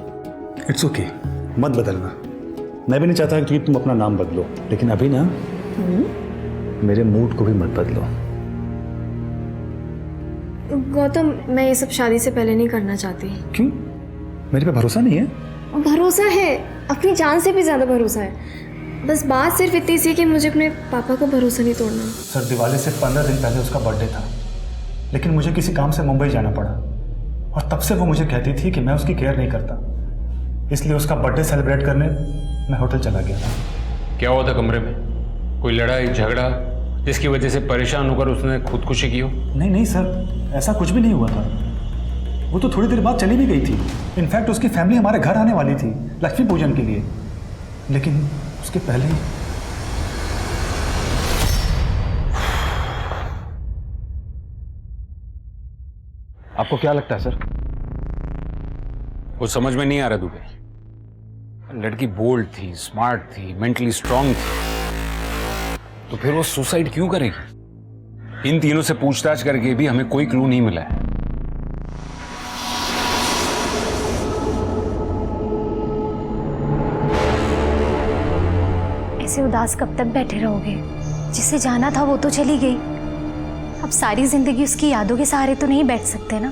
इट्स ओके, मत बदलना। मैं भी नहीं चाहता कि तुम अपना नाम बदलो, लेकिन अभी ना मेरे मूड को भी मत बदलो। गौतम, मैं ये सब शादी से पहले नहीं करना चाहती। क्यों? मेरे पे भरोसा नहीं है? भरोसा है, अपनी जान से भी ज्यादा भरोसा है। बस बात सिर्फ इतनी सी कि मुझे अपने पापा को भरोसा नहीं तोड़ना। सर, दिवाली से 15 दिन पहले उसका बर्थडे था, लेकिन मुझे किसी काम से मुंबई जाना पड़ा और तब से वो मुझे कहती थी कि मैं उसकी केयर नहीं करता, इसलिए उसका बर्थडे सेलिब्रेट करने मैं होटल चला गया था। क्या हुआ था कमरे में? कोई लड़ाई झगड़ा जिसकी वजह से परेशान होकर उसने खुदकुशी की हो? नहीं सर, ऐसा कुछ भी नहीं हुआ था। वो तो थोड़ी देर बाद चली भी गई थी। इनफैक्ट उसकी फैमिली हमारे घर आने वाली थी लक्ष्मी पूजन के लिए, लेकिन उसके पहले ही आपको क्या लगता है सर? वो समझ में नहीं आ रहा दुबे। लड़की बोल्ड थी, स्मार्ट थी, मेंटली स्ट्रांग थी, तो फिर वो सुसाइड क्यों करेगी? इन तीनों से पूछताछ करके भी हमें कोई क्लू नहीं मिला है। ऐसे उदास कब तक बैठे रहोगे? जिसे जाना था वो तो चली गई, अब सारी जिंदगी उसकी यादों के सहारे तो नहीं बैठ सकते ना।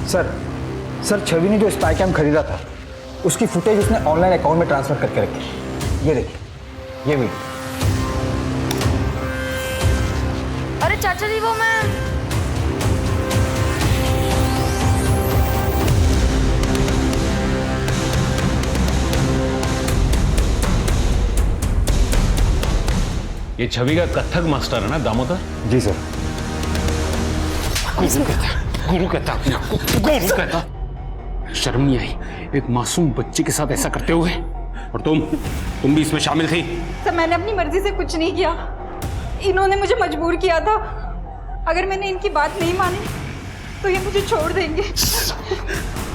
सर छवि ने जो स्पाई कैम खरीदा था उसकी फुटेज उसने ऑनलाइन अकाउंट में ट्रांसफर करके रखी। ये देखिए, ये वीडियो। अरे चाचा जी, वो मैं ये छवि का कथक मास्टर है ना दामोदर? जी सर। गुरु कहता अपने आप को, गुरु कहता। शर्म नहीं आई एक मासूम बच्चे के साथ ऐसा करते हुए? और तुम भी इसमें शामिल थी? सर, मैंने अपनी मर्जी से कुछ नहीं किया, इन्होंने मुझे मजबूर किया था। अगर मैंने इनकी बात नहीं मानी तो ये मुझे छोड़ देंगे।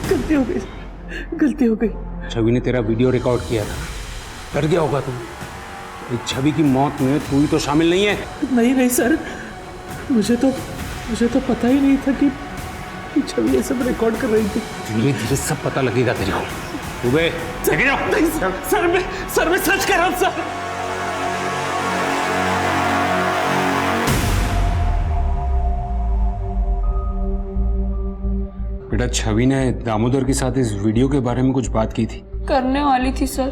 गलती हो गई। छवि ने तेरा वीडियो रिकॉर्ड किया था, डर गया होगा तुम। एक छवि की मौत में तू ही तो शामिल नहीं है। नहीं सर, मुझे तो पता ही नहीं था कि छवि ये सब रिकॉर्ड कर रही थी। धीरे धीरे सब पता लगेगा तेरे को। दुबे, नहीं सर, मैं सच कह रहा हूँ सर। बेटा, छवि ने दामोदर के साथ इस वीडियो के बारे में कुछ बात की थी? करने वाली थी सर,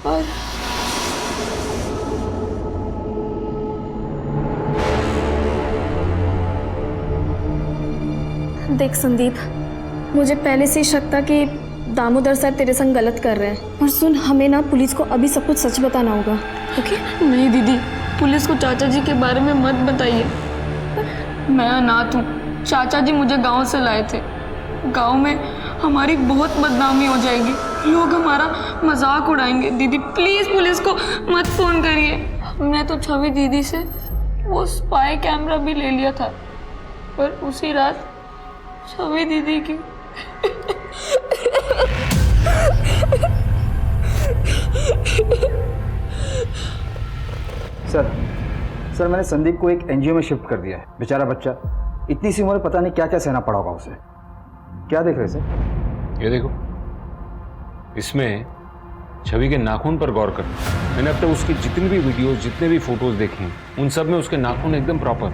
और देख संदीप, मुझे पहले से ही शक था कि दामोदर साहब तेरे संग गलत कर रहे हैं। और सुन, हमें ना पुलिस को अभी सब कुछ सच बताना होगा, ओके? नहीं दीदी, पुलिस को चाचा जी के बारे में मत बताइए। मैं अनाथ हूँ, चाचा जी मुझे गांव से लाए थे। गांव में हमारी बहुत बदनामी हो जाएगी, लोग हमारा मजाक उड़ाएंगे। दीदी प्लीज पुलिस को मत फोन करिए। मैं तो छवि दीदी से वो स्पाई कैमरा भी ले लिया था, पर उसी रात छवि दीदी की सर मैंने संदीप को एक एनजीओ में शिफ्ट कर दिया है। बेचारा बच्चा, इतनी सी उम्र में पता नहीं क्या क्या सहना पड़ा होगा उसे। क्या देख रहे सर? ये देखो, इसमें छवि के नाखून पर गौर करना। मैंने अब तक उसकी जितनी भी वीडियोस, जितने भी फोटोज देखे हैं, उन सब में उसके नाखून एकदम प्रॉपर,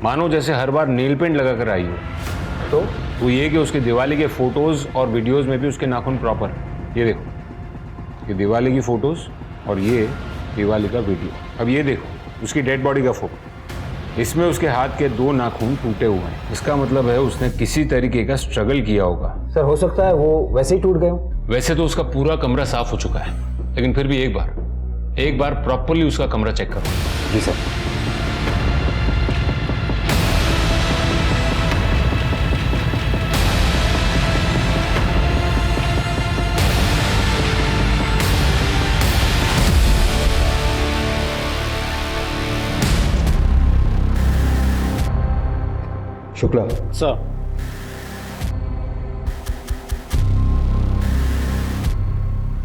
मानो जैसे हर बार नेल पेंट लगा कर आई हो। तो ये कि उसके दिवाली के फोटोज और वीडियोस में भी उसके नाखून प्रॉपर। ये देखो, ये दिवाली की फोटोज और ये दिवाली का वीडियो। अब ये देखो उसकी डेड बॉडी का फोटो, इसमें उसके हाथ के 2 नाखून टूटे हुए हैं। इसका मतलब है उसने किसी तरीके का स्ट्रगल किया होगा। सर हो सकता है वो वैसे ही टूट गए हों। वैसे तो उसका पूरा कमरा साफ हो चुका है, लेकिन फिर भी एक बार प्रॉपरली उसका कमरा चेक करो। जी सर। शुक्ला सर,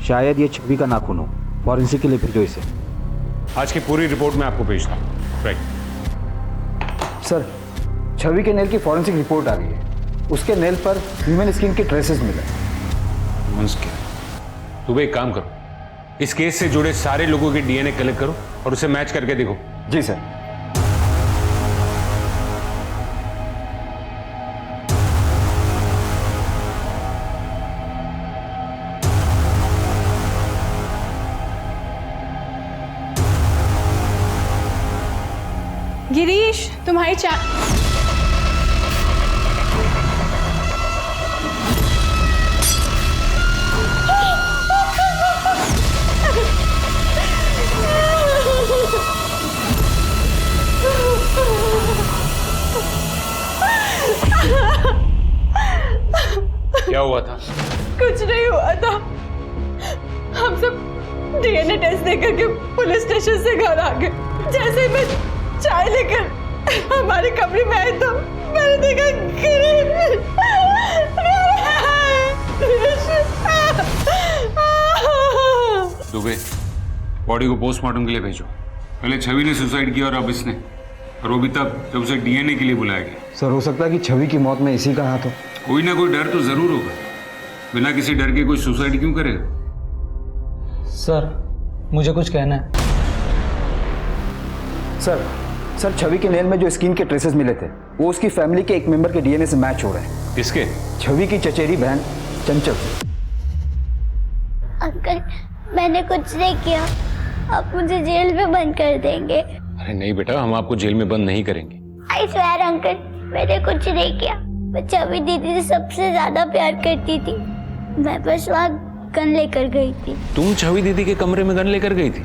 शायद ये छवि का नाखून हो। फॉरेंसिक के लिए भेजो इसे। आज की पूरी रिपोर्ट मैं आपको भेजता हूँ। राइट सर, छवि के नेल की फॉरेंसिक रिपोर्ट आ गई है। उसके नेल पर ह्यूमन स्किन के ट्रेसेस मिले। तुम एक काम करो, इस केस से जुड़े सारे लोगों के डीएनए कलेक्ट करो और उसे मैच करके देखो। जी सर। गिरीश, तुम्हारी क्या हुआ था? कुछ नहीं हुआ था। हम सब डीएनए टेस्ट देकर के पुलिस स्टेशन से घर आ गए। जैसे ही मैं चाय लेकर हमारे कमरे में आई तो मैंने देखा दुबे, बॉडी को पोस्टमार्टम के लिए भेजो। पहले छवि ने सुसाइड किया और अब इसने, और वो भी तब जब उसे डीएनए के लिए बुलाया गया। सर, हो सकता है कि छवि की मौत में इसी का हाथ हो। कोई ना कोई डर तो जरूर होगा। बिना किसी डर के कोई सुसाइड क्यों करेगा? सर, मुझे कुछ कहना है। सर, छवि के नेल में जो स्किन के ट्रेसेस मिले थे वो उसकी फैमिली के एक मेंबर के डीएनए से मैच हो रहे हैं। किसके? छवि की चचेरी बहन चंचल। अंकल, मैंने कुछ नहीं किया। आप मुझे जेल में बंद कर देंगे। अरे नहीं बेटा, हम आपको जेल में बंद नहीं करेंगे। आई स्वेयर अंकल, मैंने कुछ नहीं किया। मैं छवि दीदी से सबसे ज्यादा प्यार करती थी। मैं बस वहाँ गन लेकर गई थी। तुम छवि दीदी के कमरे में गन लेकर गई थी?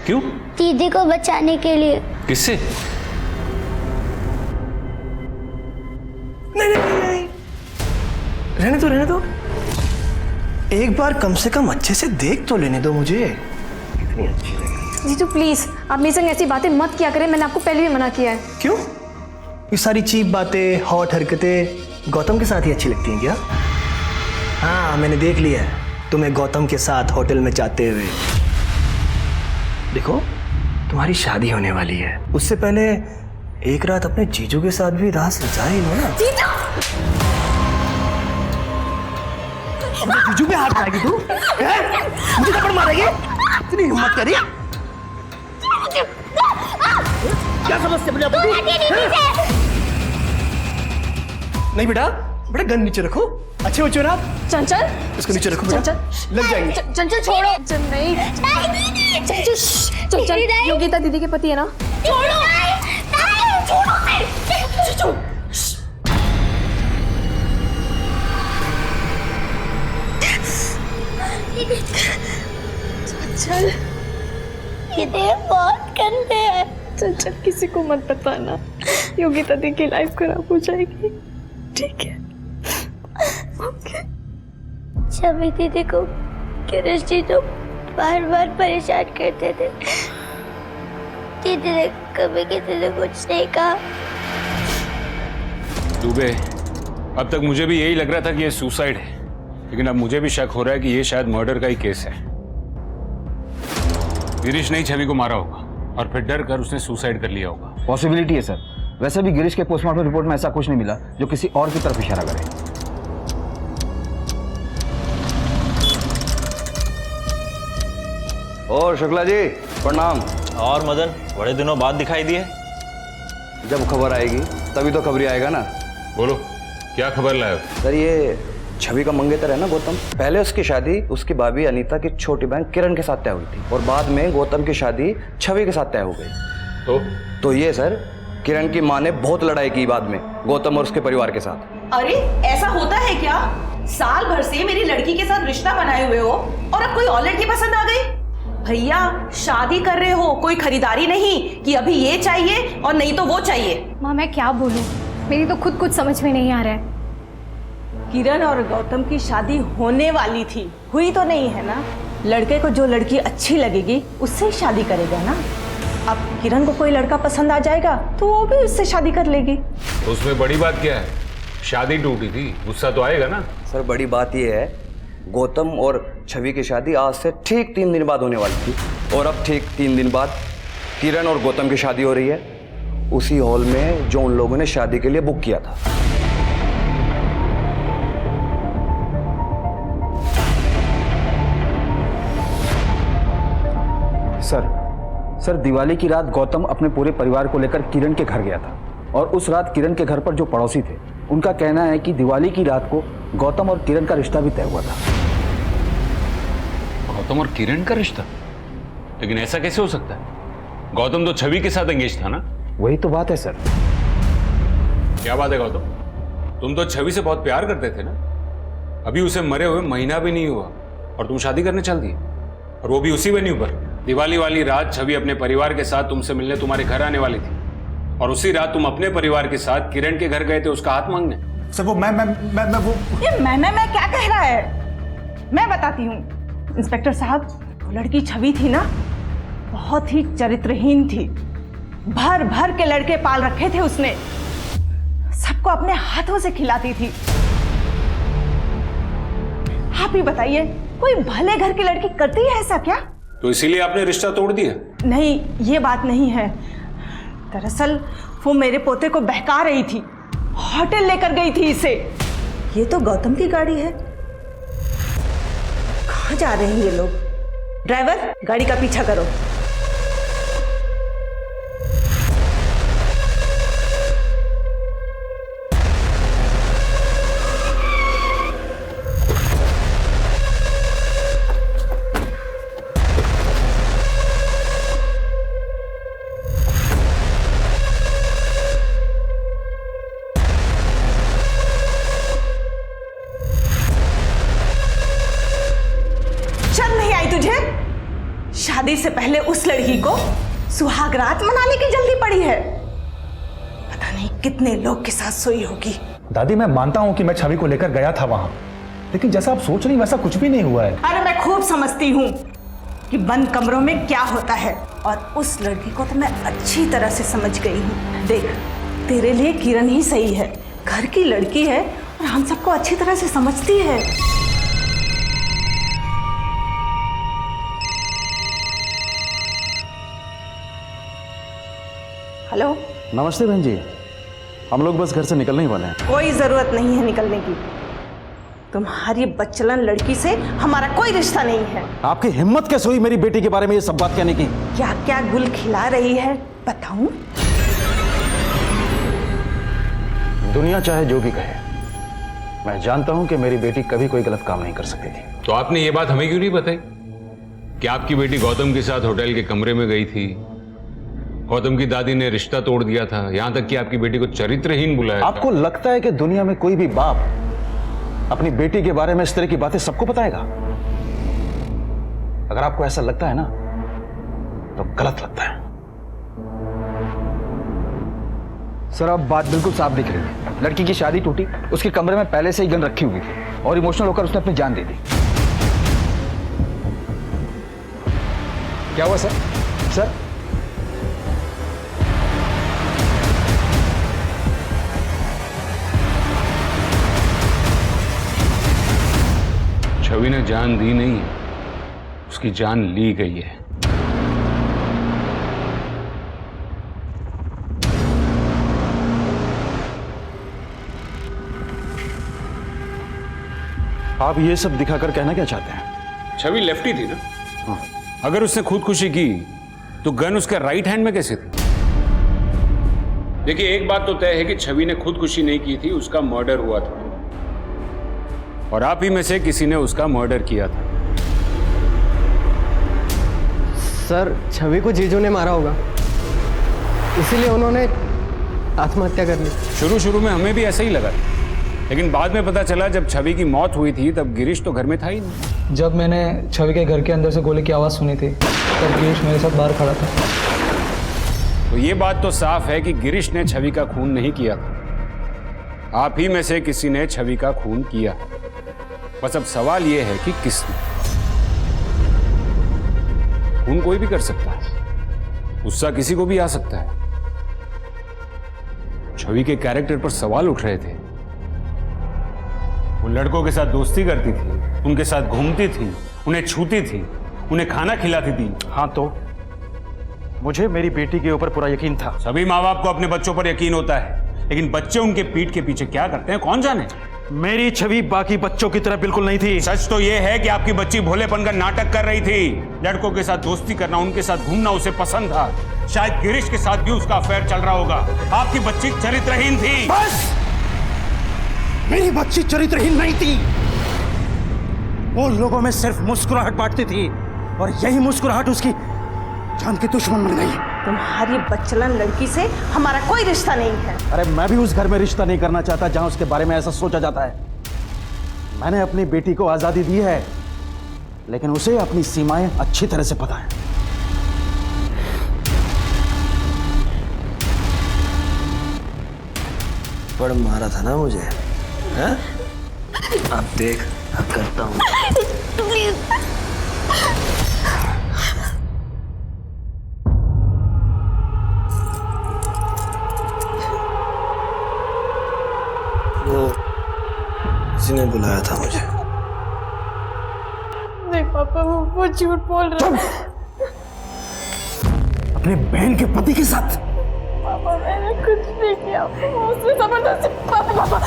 क्यों? दीदी को बचाने के लिए। किससे? नहीं, रहने दो। एक बार कम से कम अच्छे से देख तो लेने दो मुझे। कितनी अच्छी लगी। जीजू प्लीज, आप मेरे संग ऐसी बातें मत किया करें। मैंने आपको पहले भी मना किया है। क्यों? ये सारी चीप बातें, हॉट हरकतें गौतम के साथ ही अच्छी लगती हैं क्या? हाँ, मैंने देख लिया है तुम्हें गौतम के साथ होटल में जाते हुए। देखो, तुम्हारी शादी होने वाली है। उससे पहले एक रात अपने जीजू के साथ भी रात रचाई लो ना। जीजू पे हाथ मारेगी तू? मुझे थप्पड़ मारेगी? इतनी हिम्मत करी? क्या समझते मुझे अपनी? नहीं बेटा, गन नीचे रखो। अच्छे बच्चे ना आप। चंचल, इसको नीचे रखो बेटा। लग जाएंगे। चंचल छोड़ो। नहीं, चंचल योगिता दीदी के पति है ना? छोड़ो। चंचल, ये बहुत गंदे हैं। चंचल, किसी को मत बताना। योगिता दी की लाइफ खराब हो जाएगी। ठीक है? ओके। छवि दीदी को गिरीश जी तो बार बार परेशान करते थे। दीदी ने कभी किसी ने कुछ नहीं कहा। दुबे, अब तक मुझे भी यही लग रहा था कि ये सुसाइड है, लेकिन अब मुझे भी शक हो रहा है कि ये शायद मर्डर का ही केस है। गिरीश ने ही छवि को मारा होगा और फिर डर कर उसने सुसाइड कर लिया होगा। पॉसिबिलिटी है सर। वैसे भी गिरीश के पोस्टमार्टम रिपोर्ट में ऐसा कुछ नहीं मिला जो किसी और की तरफ इशारा करे। और शुक्ला जी प्रणाम। और मदन, बड़े दिनों बाद दिखाई दिए। जब खबर आएगी तभी तो खबरी आएगा ना। बोलो, क्या खबर लाए? सर, ये छवि का मंगेतर है ना गौतम, पहले उसकी शादी उसकी भाभी अनीता की छोटी बहन किरण के साथ तय हुई थी और बाद में गौतम की शादी छवि के साथ तय हो गई। तो ये सर, किरण की माँ ने बहुत लड़ाई की बाद में गौतम और उसके परिवार के साथ। अरे ऐसा होता है क्या? साल भर से मेरी लड़की के साथ रिश्ता बनाए हुए हो और अब कोई और लड़की पसंद आ गई? भैया, शादी कर रहे हो, कोई खरीदारी नहीं कि अभी ये चाहिए और नहीं तो वो चाहिए। माँ, मैं क्या बोलूं? मेरी तो खुद कुछ समझ में नहीं आ रहा है। किरण और गौतम की शादी होने वाली थी, हुई तो नहीं है ना। लड़के को जो लड़की अच्छी लगेगी उससे ही शादी करेगा ना। अब किरण को कोई लड़का पसंद आ जाएगा तो वो भी उससे शादी कर लेगी। तो उसमें बड़ी बात क्या है? शादी टूटी थी, गुस्सा तो आएगा ना। सर, बड़ी बात ये है गौतम और छवि की शादी आज से ठीक 3 दिन बाद होने वाली थी और अब ठीक 3 दिन बाद किरण और गौतम की शादी हो रही है उसी हॉल में जो उन लोगों ने शादी के लिए बुक किया था। सर दिवाली की रात गौतम अपने पूरे परिवार को लेकर किरण के घर गया था और उस रात किरण के घर पर जो पड़ोसी थे उनका कहना है कि दिवाली की रात को गौतम और किरण का रिश्ता भी तय हुआ था। गौतम और किरण का रिश्ता? लेकिन ऐसा कैसे हो सकता है? गौतम तो छवि के साथ एंगेज था ना? वही तो बात है सर। क्या बात है गौतम, तुम तो छवि से बहुत प्यार करते थे ना? अभी उसे मरे हुए महीना भी नहीं हुआ और तुम शादी करने चल दिए, और वो भी उसी वेन्यू पर। दिवाली वाली रात छवि अपने परिवार के साथ तुमसे मिलने तुम्हारे घर आने वाली थी और उसी रात तुम अपने परिवार के साथ किरण के घर गए थे उसका हाथ मांगने। सर वो मैं वो ये मैं क्या कह रहा है? मैं बताती हूँ इंस्पेक्टर साहब, वो लड़की छवि थी ना, बहुत ही चरित्रहीन थी। भर भर के लड़के पाल रखे थे उसने, सबको अपने हाथों से खिलाती थी। आप ही बताइए, कोई भले घर की लड़की करती है ऐसा क्या? तो इसीलिए आपने रिश्ता तोड़ दिया? नहीं, ये बात नहीं है। दरअसल वो मेरे पोते को बहका रही थी, होटल लेकर गई थी इसे। ये तो गौतम की गाड़ी है। कहाँ जा रहे हैं ये लोग? ड्राइवर, गाड़ी का पीछा करो। शादी से पहले उस लड़की को सुहागरात मनाने की जल्दी पड़ी है। पता नहीं कितने लोग के साथ सोई होगी। दादी मैं मानता हूं कि मैं छवि को लेकर गया था वहां, लेकिन जैसा आप सोच रही वैसा कुछ भी नहीं हुआ है। अरे मैं खूब समझती हूँ कि बंद कमरों में क्या होता है, और उस लड़की को तो मैं अच्छी तरह से समझ गई हूँ। देख, तेरे लिए किरण ही सही है, घर की लड़की है और हम सबको अच्छी तरह से समझती है। हेलो, नमस्ते बहन जी, हम लोग बस घर से निकलने ही वाले हैं। कोई जरूरत नहीं है निकलने की। तुम्हारी बच्चलन लड़की से हमारा कोई रिश्ता नहीं है। आपकी हिम्मत कैसे हुई मेरी बेटी के बारे में ये सब बात कहने की? क्या क्या गुल खिला रही है बताऊं? दुनिया चाहे जो भी कहे, मैं जानता हूं कि मेरी बेटी कभी कोई गलत काम नहीं कर सकती थी। तो आपने ये बात हमें क्यों नहीं बताई कि आपकी बेटी गौतम के साथ होटल के कमरे में गई थी, गौतम की दादी ने रिश्ता तोड़ दिया था, यहां तक कि आपकी बेटी को चरित्रहीन बुलाया? आपको लगता है कि दुनिया में कोई भी बाप अपनी बेटी के बारे में इस तरह की बातें सबको बताएगा? अगर आपको ऐसा लगता है ना, तो गलत लगता है। सर अब बात बिल्कुल साफ दिख रही है। लड़की की शादी टूटी, उसके कमरे में पहले से ही गन रखी हुई थी और इमोशनल होकर उसने अपनी जान दे दी। क्या हुआ सर? सर छवि ने जान दी नहीं है, उसकी जान ली गई है। आप ये सब दिखाकर कहना क्या चाहते हैं? छवि लेफ्टी थी ना? हाँ। अगर उसने खुदकुशी की तो गन उसके राइट हैंड में कैसे थी? देखिए, एक बात तो तय है कि छवि ने खुदकुशी नहीं की थी, उसका मर्डर हुआ था और आप ही में से किसी ने उसका मर्डर किया था। सर, छवि को जीजू ने मारा होगा, इसीलिए उन्होंने आत्महत्या कर ली। शुरू में हमें भी ऐसा ही लगा, लेकिन बाद में पता चला जब छवि की मौत हुई थी तब गिरीश तो घर में था ही नहीं। जब मैंने छवि के घर के अंदर से गोली की आवाज़ सुनी थी तब गिरीश मेरे साथ बाहर खड़ा था। तो ये बात तो साफ है कि गिरीश ने छवि का खून नहीं किया था, आप ही में से किसी ने छवि का खून किया। बस अब सवाल यह है कि किसने। खून कोई भी कर सकता है, गुस्सा किसी को भी आ सकता है। छवि के कैरेक्टर पर सवाल उठ रहे थे। वो लड़कों के साथ दोस्ती करती थी, उनके साथ घूमती थी, उन्हें छूती थी, उन्हें खाना खिलाती थी। हाँ तो मुझे मेरी बेटी के ऊपर पूरा यकीन था। सभी माँ बाप को अपने बच्चों पर यकीन होता है, लेकिन बच्चे उनके पीठ के पीछे क्या करते हैं कौन जाने। मेरी छवि बाकी बच्चों की तरह बिल्कुल नहीं थी। सच तो यह है कि आपकी बच्ची भोलेपन का नाटक कर रही थी। लड़कों के साथ दोस्ती करना, उनके साथ घूमना उसे पसंद था। शायद गिरीश के साथ भी उसका अफेयर चल रहा होगा। आपकी बच्ची चरित्रहीन थी। बस! मेरी बच्ची चरित्रहीन नहीं थी। वो लोगों में सिर्फ मुस्कुराहट बांटती थी और यही मुस्कुराहट उसकी जान की दुश्मन बन गई। तुम्हारी बच्चलन लड़की से हमारा कोई रिश्ता नहीं है। अरे मैं भी उस घर में रिश्ता नहीं करना चाहता जहां उसके बारे में ऐसा सोचा जाता है। मैंने अपनी बेटी को आजादी दी है, लेकिन उसे अपनी सीमाएं अच्छी तरह से पता है। बड़ मारा था ना मुझे, हैं? अब देख, अब करता हूँ। वो किसी ने बुलाया था मुझे। नहीं पापा, वो झूठ बोल रहा है। अपने बहन के पति के साथ? पापा मैंने कुछ नहीं किया, उसने जबरदस्ती। पापा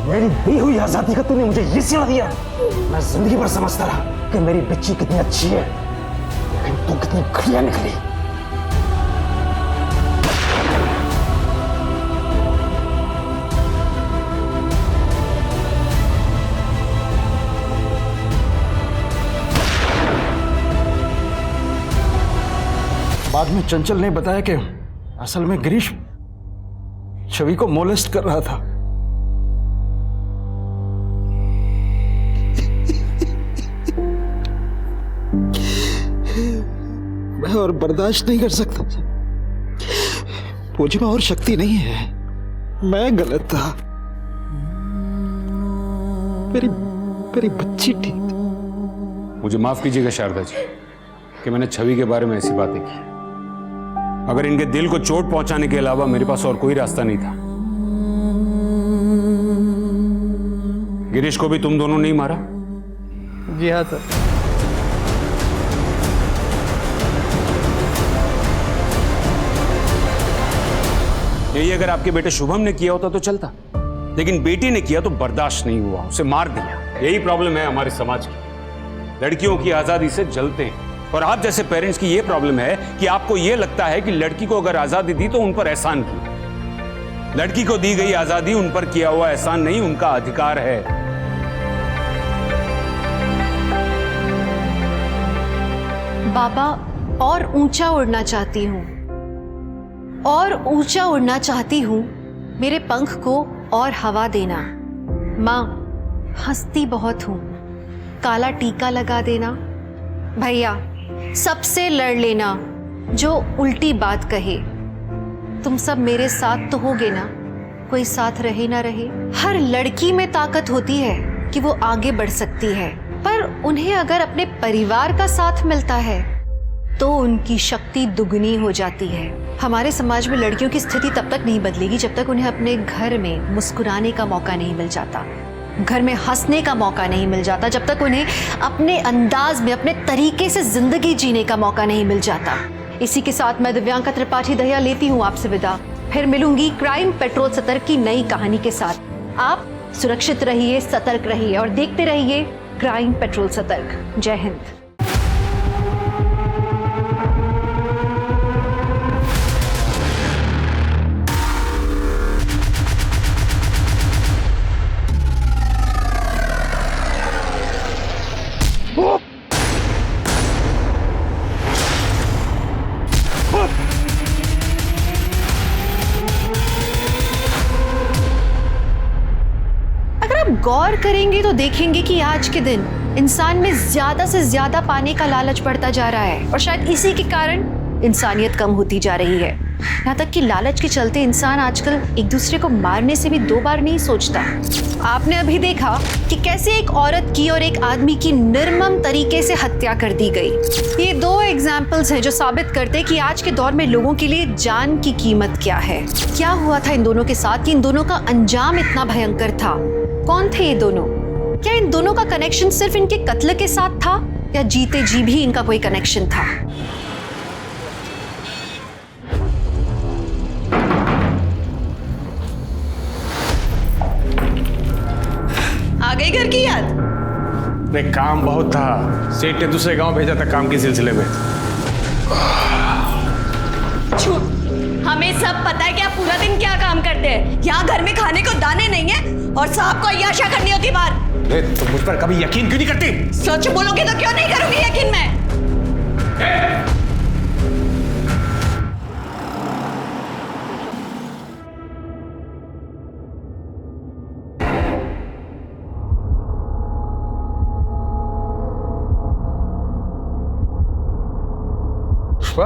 मेरी दी हुई आजादी का तूने मुझे ये सिला दिया। मैं जिंदगी भर समझता रहा कि मेरी बच्ची कितनी अच्छी है, लेकिन तू कितनी घटिया निकली। बाद में चंचल ने बताया कि असल में गिरीश छवि को मोलेस्ट कर रहा था। मैं और बर्दाश्त नहीं कर सकता। मुझ में और शक्ति नहीं है। मैं गलत था। मेरी बच्ची ठीक थी। मुझे माफ कीजिएगा शारदा जी कि मैंने छवि के बारे में ऐसी बातें की। अगर इनके दिल को चोट पहुंचाने के अलावा मेरे पास और कोई रास्ता नहीं था। गिरीश को भी तुम दोनों नहीं मारा? जी हाँ सर। यही अगर आपके बेटे शुभम ने किया होता तो चलता, लेकिन बेटी ने किया तो बर्दाश्त नहीं हुआ, उसे मार दिया। यही प्रॉब्लम है हमारे समाज की। लड़कियों की आजादी से जलते हैं, और आप जैसे पेरेंट्स की यह प्रॉब्लम है कि आपको यह लगता है कि लड़की को अगर आजादी दी तो उन पर एहसान किया। लड़की को दी गई आजादी उन पर किया हुआ एहसान नहीं, उनका अधिकार है। बाबा, और ऊंचा उड़ना चाहती हूँ, और ऊंचा उड़ना चाहती हूँ। मेरे पंख को और हवा देना। माँ, हंसती बहुत हूँ, काला टीका लगा देना। भैया, सबसे लड़ लेना जो उल्टी बात कहे। तुम सब मेरे साथ तो होगे ना, कोई साथ रहे ना रहे। हर लड़की में ताकत होती है कि वो आगे बढ़ सकती है, पर उन्हें अगर अपने परिवार का साथ मिलता है तो उनकी शक्ति दुगनी हो जाती है। हमारे समाज में लड़कियों की स्थिति तब तक नहीं बदलेगी जब तक उन्हें अपने घर में मुस्कुराने का मौका नहीं मिल जाता, घर में हंसने का मौका नहीं मिल जाता, जब तक उन्हें अपने अंदाज में, अपने तरीके से जिंदगी जीने का मौका नहीं मिल जाता। इसी के साथ मैं दिव्यांका त्रिपाठी दहिया लेती हूँ आपसे विदा। फिर मिलूंगी क्राइम पेट्रोल सतर्क की नई कहानी के साथ। आप सुरक्षित रहिए, सतर्क रहिए और देखते रहिए क्राइम पेट्रोल सतर्क। जय हिंद। गौर करेंगे तो देखेंगे कि आज के दिन इंसान में ज्यादा से ज्यादा पाने का लालच बढ़ता जा रहा है, और शायद इसी के कारण इंसानियत कम होती जा रही है। यहाँ तक कि लालच के चलते इंसान आजकल एक दूसरे को मारने से भी 2 बार नहीं सोचता। आपने अभी देखा कि कैसे एक औरत की और एक आदमी की निर्मम तरीके से हत्या कर दी गई। ये 2 एग्जाम्पल्स हैं जो साबित करते हैं कि आज के दौर में लोगों के लिए जान की कीमत क्या है। क्या हुआ था इन दोनों के साथ कि इन दोनों का अंजाम इतना भयंकर था? कौन थे ये दोनों? क्या इन दोनों का कनेक्शन सिर्फ इनके कत्ल के साथ था या जीते जी भी इनका कोई कनेक्शन था? आ गई घर की याद? नहीं, काम बहुत था, सेठ ने दूसरे गांव भेजा था काम के सिलसिले में। छूट, हमें सब पता है कि आप पूरा दिन क्या काम करते हैं। यहाँ घर में खाने को दाने नहीं है और साहब को अय्याशा करनी होती बाहर। तुम मुझ पर कभी यकीन क्यों नहीं करती? सच बोलोगे तो क्यों नहीं करूंगी यकीन मैं? पुष्पा,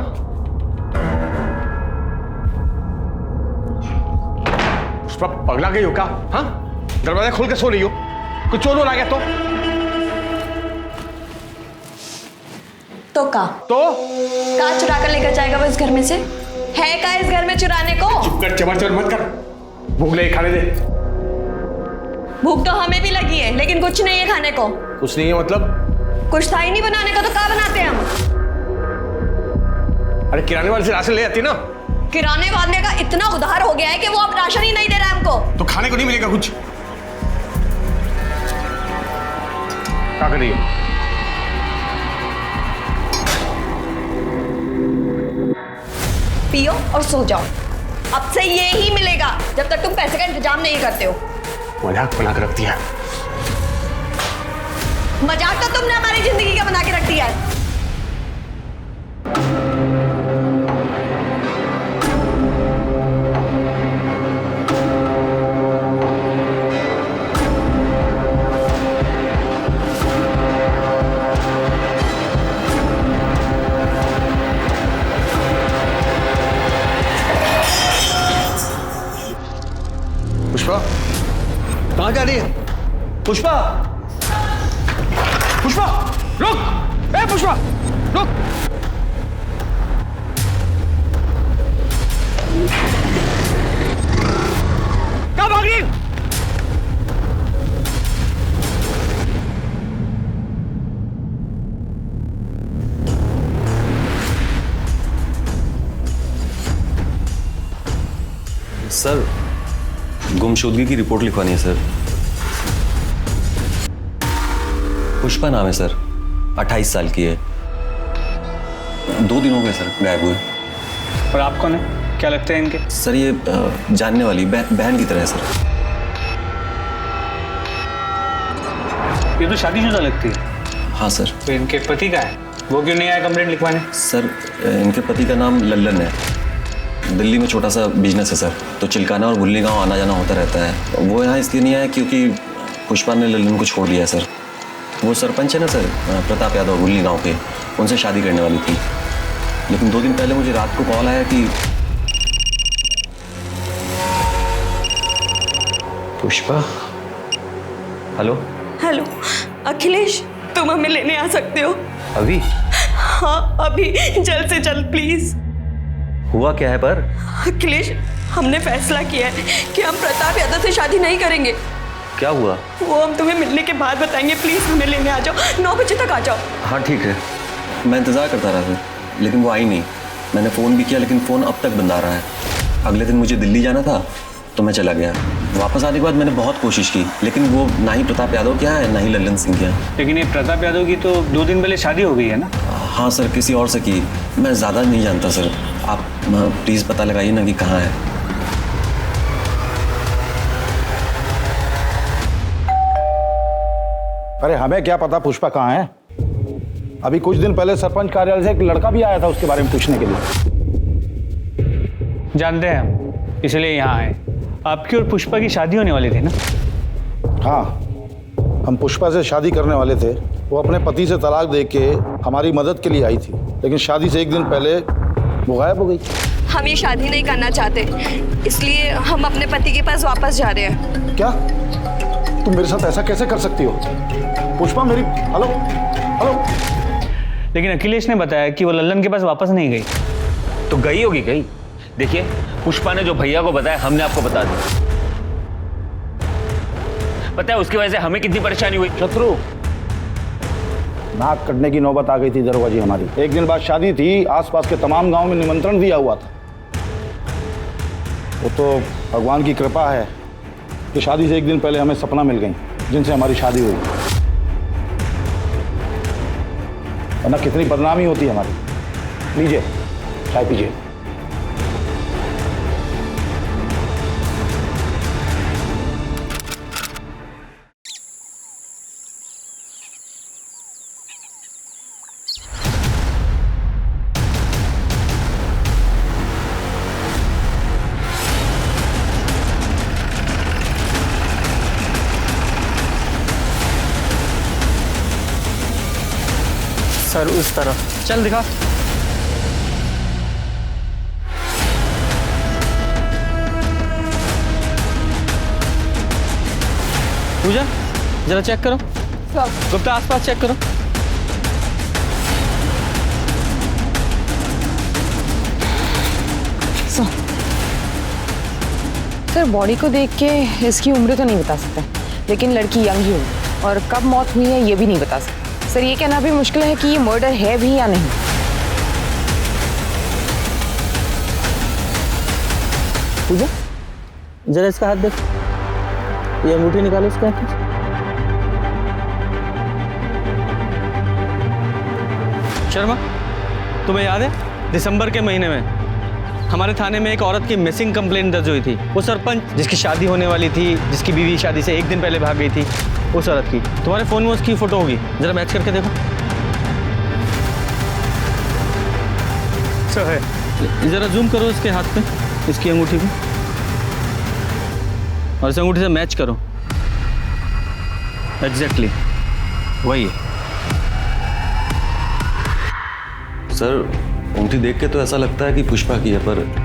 पुष्पा पगला गई हो क्या? हाँ, दरवाजा खोल के सो रही हो? कुछ चोर आ गया तो का चुरा कर लेकर जाएगा वो इस घर में से? है का इस घर में चुराने को? चुप कर, चबर चबर मत कर, भूख लगी खाने दे। भूख तो हमें भी लगी है, लेकिन कुछ नहीं है खाने को। कुछ नहीं है मतलब? कुछ था ही नहीं बनाने को तो क्या बनाते हैं हम? अरे किराने वाले से राशन ले आती ना। किराने वाले का इतना उधार हो गया है कि वो अब राशन ही नहीं दे रहा है हमको। तो खाने को नहीं मिलेगा कुछ? क्या कर रही हो? पियो और सो जाओ। अब से ये ही मिलेगा जब तक तुम पैसे का इंतजाम नहीं करते हो। मजाक बना के रख दिया। मजाक तो तुमने हमारी जिंदगी का बना के रख दिया है। पुष्पा, कहाँ जा रही है? पुष्पा, पुष्पा, रुक! ए पुष्पा, रुक! कहाँ भाग रही? सर, गुमशुदगी की रिपोर्ट लिखवानी है सर। पुष्पा नाम है सर, 28 साल की है। 2 दिन हो गए सर गायब हुए। और आप कौन है? क्या लगता है इनके? सर ये जानने वाली बहन की तरह है सर। ये तो शादीशुदा लगती है। हाँ सर। तो इनके पति का है, वो क्यों नहीं आया कंप्लेंट लिखवाने? सर इनके पति का नाम लल्लन है। दिल्ली में छोटा सा बिजनेस है सर, तो चिलकाना और गुल्ली गांव आना जाना होता रहता है। वो यहाँ इसलिए नहीं आया क्योंकि पुष्पा ने लल्लन को छोड़ दिया है सर। वो सरपंच है ना सर, प्रताप यादव, गुल्ली गांव के, उनसे शादी करने वाली थी। लेकिन 2 दिन पहले मुझे रात को कॉल आया कि पुष्पा। हेलो हेलो अखिलेश, तुम हमें लेने आ सकते हो? अभी? हाँ अभी, जल्द से जल्द प्लीज। हुआ क्या है पर? अखिलेश, हमने फैसला किया है कि हम प्रताप यादव से शादी नहीं करेंगे। क्या हुआ? वो हम तुम्हें मिलने के बाद बताएंगे। प्लीज हमें लेने आ जाओ, 9 बजे तक आ जाओ। हाँ ठीक है, मैं इंतज़ार करता रहा था, लेकिन वो आई नहीं। मैंने फ़ोन भी किया लेकिन फ़ोन अब तक बंद आ रहा है। अगले दिन मुझे दिल्ली जाना था तो मैं चला गया। वापस आने के बाद मैंने बहुत कोशिश की, लेकिन वो ना ही प्रताप यादव क्या है ना ही लल्लन सिंह क्या। लेकिन ये प्रताप यादव की तो 2 दिन पहले शादी हो गई है ना? हाँ सर, किसी और से की। मैं ज़्यादा नहीं जानता सर, आप प्लीज़ पता लगाइए ना कि कहाँ है। अरे हमें क्या पता पुष्पा कहाँ है? अभी कुछ दिन पहले सरपंच कार्यालय से एक लड़का भी आया था उसके बारे में पूछने के लिए। जानते हैं हम, इसलिए यहाँ आए। आपकी और पुष्पा की शादी होने वाली थी ना? हाँ, हम पुष्पा से शादी करने वाले थे। वो अपने पति से तलाक दे के हमारी मदद के लिए आई थी, लेकिन शादी से 1 दिन पहले वो गायब हो गई। हम ये शादी नहीं करना चाहते, इसलिए हम अपने पति के पास वापस जा रहे हैं। क्या तुम मेरे साथ ऐसा कैसे कर सकती हो पुष्पा? मेरी हेलो हेलो। लेकिन अखिलेश ने बताया कि वो लल्लन के पास वापस नहीं गई। तो गई होगी गई। देखिए, पुष्पा ने जो भैया को बताया हमने आपको बता दिया। पता है उसकी वजह से हमें कितनी परेशानी हुई। शत्रु, नाक कटने की नौबत आ गई थी दरोगा जी हमारी। एक दिन बाद शादी थी, आसपास के तमाम गांव में निमंत्रण दिया हुआ था। वो तो भगवान की कृपा है कि शादी से एक दिन पहले हमें सपना मिल गई जिनसे हमारी शादी हुई, वरना कितनी बदनामी होती हमारी। लीजिए चाय पीजिए। सर उस तरफ चल दिखा। पूजा जरा चेक करो। गुप्ता आसपास चेक करो। सर बॉडी को देख के इसकी उम्र तो नहीं बता सकते, लेकिन लड़की यंग ही होगी और कब मौत हुई है ये भी नहीं बता सकते। सर ये कहना भी मुश्किल है कि ये मर्डर है भी या नहीं। पूजा जरा इसका हाथ देख, ये अंगूठी निकालो इसका हाथ। शर्मा तुम्हें याद है दिसंबर के महीने में हमारे थाने में एक औरत की मिसिंग कंप्लेंट दर्ज हुई थी। वो सरपंच जिसकी शादी होने वाली थी, जिसकी बीवी शादी से एक दिन पहले भाग गई थी, उस औरत की। तुम्हारे फोन में उसकी फोटो होगी, जरा मैच करके देखो। सर है, जरा जूम करो इसके हाथ पे, इसकी अंगूठी पे, और इस अंगूठी से मैच करो। एग्जैक्टली वही है। सर अंगूठी देख के तो ऐसा लगता है कि पुष्पा की है, पर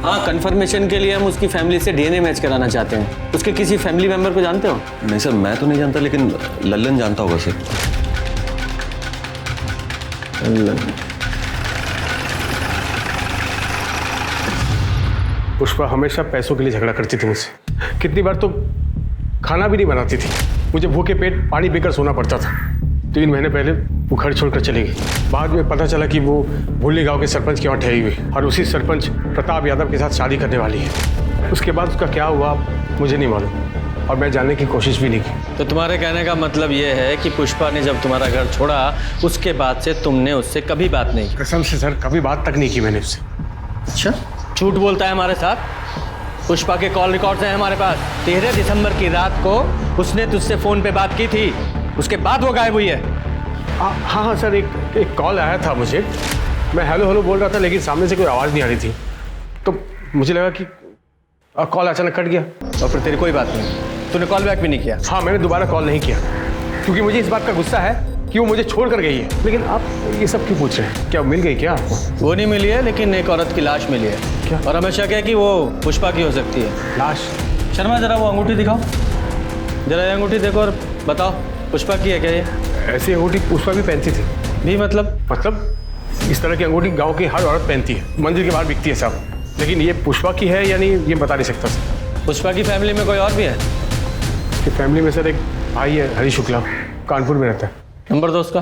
हाँ कंफर्मेशन के लिए हम उसकी फैमिली से डीएनए मैच कराना चाहते हैं। उसके किसी फैमिली मेंबर को जानते हो? नहीं सर, मैं तो नहीं जानता, लेकिन लल्लन जानता होगा सर। पुष्पा हमेशा पैसों के लिए झगड़ा करती थी मुझसे। कितनी बार तो खाना भी नहीं बनाती थी, मुझे भूखे पेट पानी पीकर सोना पड़ता था। 3 महीने पहले वो घर छोड़कर चली गई। बाद में पता चला कि वो भुल्ली गांव के सरपंच के वहाँ ठहरी हुई और उसी सरपंच प्रताप यादव के साथ शादी करने वाली है। उसके बाद उसका क्या हुआ मुझे नहीं मालूम, और मैं जानने की कोशिश भी नहीं की। तो तुम्हारे कहने का मतलब ये है कि पुष्पा ने जब तुम्हारा घर छोड़ा उसके बाद से तुमने उससे कभी बात नहीं की? कसम से सर, कभी बात तक नहीं की मैंने उससे। अच्छा, झूठ बोलता है हमारे साथ? पुष्पा के कॉल रिकॉर्ड्स हैं हमारे पास। 13 दिसंबर की रात को उसने तुझसे फोन पे बात की थी, उसके बाद वो गायब हुई है। हाँ सर, एक कॉल आया था मुझे। मैं हेलो हेलो बोल रहा था, लेकिन सामने से कोई आवाज़ नहीं आ रही थी, तो मुझे लगा कि कॉल अचानक कट गया। और फिर तेरी कोई बात नहीं, तूने कॉल बैक भी नहीं किया? हाँ, मैंने दोबारा कॉल नहीं किया क्योंकि मुझे इस बात का गुस्सा है कि वो मुझे छोड़ कर गई है। लेकिन आप ये सब क्यों पूछ रहे हैं? क्या मिल गई क्या आपको? वो नहीं मिली है, लेकिन एक औरत की लाश मिली है। क्या? और हमें शक है कि वो पुष्पा की हो सकती है। लाश? शर्मा जरा वो अंगूठी दिखाओ, जरा ये अंगूठी देखो और बताओ पुष्पा की है क्या ये? ऐसी अंगूठी पुष्पा भी पहनती थी। भी मतलब इस तरह की अंगूठी गांव की हर औरत पहनती है, मंदिर के बाहर बिकती है सब, लेकिन ये पुष्पा की है या नहीं ये बता नहीं सकता सर। पुष्पा की फैमिली में कोई और भी है? कि फैमिली में सर एक भाई है, हरी शुक्ला, कानपुर में रहता है। नंबर दो उसका।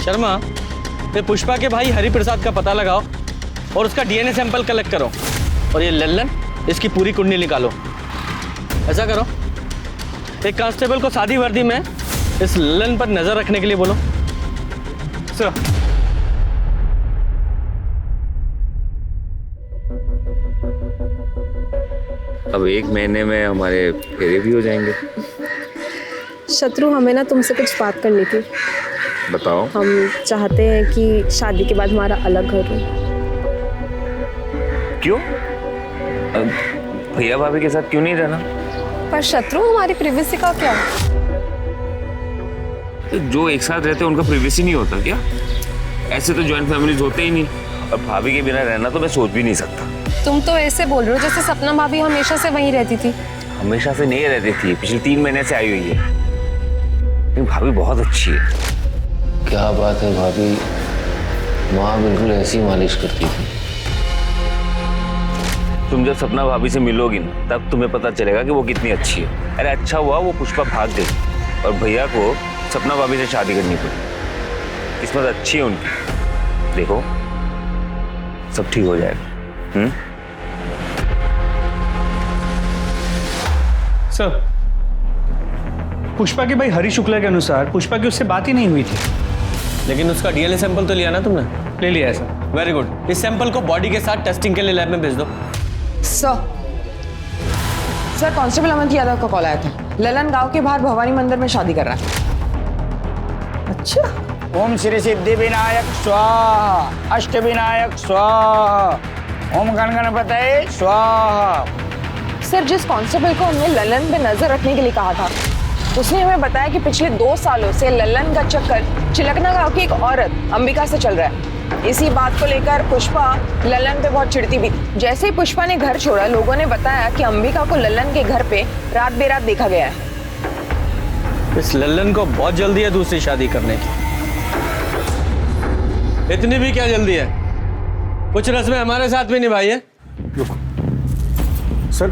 शर्मा, ये पुष्पा के भाई हरि प्रसाद का पता लगाओ और उसका डीएनए सैंपल कलेक्ट करो, और ये लल्लन इसकी पूरी कुंडली निकालो। ऐसा करो, एक कांस्टेबल को सादी वर्दी में इस लल्लन पर नजर रखने के लिए बोलो। सर अब 1 महीने में हमारे फेरे भी हो जाएंगे। शत्रु, हमें ना तुमसे कुछ बात करनी थी। बताओ। हम चाहते हैं कि शादी के बाद हमारा अलग घर हो। क्यों? भैया भाभी के साथ क्यों नहीं रहना? पर शत्रु, हमारी प्रिवेसी का क्या? जो एक साथ रहते हैं उनका प्रिवेसी नहीं होता क्या? ऐसे तो जॉइंट फैमिलीज होते ही नहीं, और भाभी के बिना रहना तो मैं सोच भी नहीं सकता। तुम तो ऐसे बोल रहे हो जैसे सपना भाभी हमेशा से वहीं रहती थी। हमेशा से नहीं रहती थी, पिछले 3 महीने से आई हुई है, लेकिन भाभी बहुत अच्छी है। क्या बात है भाभी, माँ बिल्कुल ऐसी मालिश करती थी। तुम जब सपना भाभी से मिलोगी ना, तब तुम्हें पता चलेगा कि वो कितनी अच्छी है। अरे अच्छा हुआ वो पुष्पा भाग गई और भैया को सपना भाभी से शादी करनी पड़ी। किस्मत अच्छी है उनकी। देखो सब ठीक हो जाएगा। सर, पुष्पा के भाई हरी शुक्ला के अनुसार पुष्पा की उससे बात ही नहीं हुई थी। लेकिन उसका डीएनए सैंपल तो लिया ना तुमने? ले लिया है सर। Very good. इस सैंपल को बॉडी के साथ टेस्टिंग के लिए लैब में भेज दो। सर कांस्टेबल अमित यादव का कॉल आया था। ललन गांव के बाहर भवानी मंदिर में शादी कर रहा है। अच्छा। ओम श्री सिद्धि विनायक स्वाहा, अष्ट विनायक स्वाहा, ओम गण गणपतये स्वाहा। सर जिस कांस्टेबल को हमने ललन पे नजर रखने के लिए कहा था, उसने हमें बताया कि पिछले 2 सालों से ललन का चक्कर चिलकना गांव की एक औरत अंबिका से चल रहा है। इसी बात को लेकर पुष्पा ललन पे बहुत चिढ़ती भी थी। जैसे ही पुष्पा ने घर छोड़ा, लोगों ने बताया कि अंबिका को ललन के घर पे रात बेरात देखा गया है। इस ललन को बहुत जल्दी है दूसरी शादी करने की। इतनी भी क्या जल्दी है? कुछ रस्में हमारे साथ भी निभाई है। सर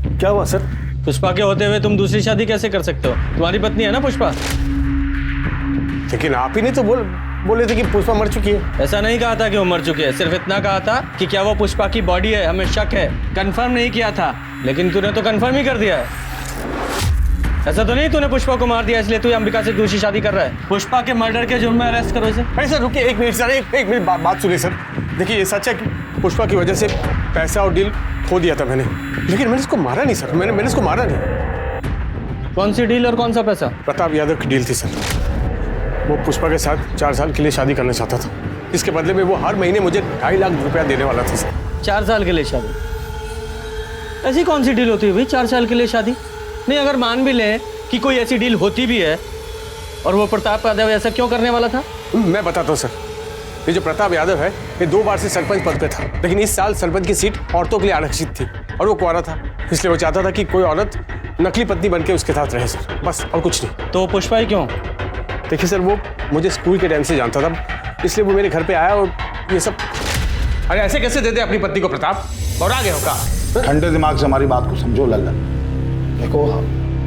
क्या हुआ सर? पुष्पा के होते हुए तुम दूसरी शादी कैसे कर सकते हो? तुम्हारी पत्नी है ना पुष्पा। लेकिन आप ही ने तो बोले थे कि पुष्पा मर चुकी है। ऐसा नहीं कहा था कि वो मर चुकी है, सिर्फ इतना कहा था कि क्या वो पुष्पा की बॉडी है, हमें शक है। कंफर्म नहीं किया था, लेकिन तूने तो कंफर्म ही कर दिया है। ऐसा तो नहीं तूने पुष्पा को मार दिया इसलिए तू अंबिका से दूसरी शादी कर रहा है? पुष्पा के मर्डर के जुर्म में अरेस्ट करो इसे। अरे सर रुकिए, एक मिनट सर, एक मिनट बात सुनिए सर। देखिए ये सच है कि पुष्पा की वजह से पैसा और डील खो दिया था मैंने, लेकिन मैंने इसको मारा नहीं सर। मैंने इसको मारा नहीं। कौन सी डील और कौन सा पैसा? प्रताप यादव की डील थी सर। वो पुष्पा के साथ 4 साल के लिए शादी करना चाहता था। इसके बदले में वो हर महीने मुझे 2.5 लाख रुपया देने वाला था सर। 4 साल के लिए शादी? ऐसी कौन सी डील होती है भाई 4 साल के लिए शादी? नहीं, अगर मान भी लें कि कोई ऐसी डील होती भी है, और वो प्रताप यादव ऐसा क्यों करने वाला था? मैं बताता हूँ सर। ये जो प्रताप यादव है, ये 2 बार से सरपंच पद पे था, लेकिन इस साल सरपंच की सीट औरतों के लिए आरक्षित थी और वो कुंवारा था, इसलिए वो चाहता था कि कोई औरत नकली पत्नी बनके उसके साथ रहे सर, बस और कुछ नहीं। तो पुष्पा ही क्यों? देखिए सर, वो मुझे स्कूल के टाइम से जानता था, इसलिए वो मेरे घर पे आया और ये सब। अरे ऐसे कैसे दे दे अपनी पत्नी को प्रताप? और आगे होगा। ठंडे दिमाग से हमारी बात को समझो लल्लन। देखो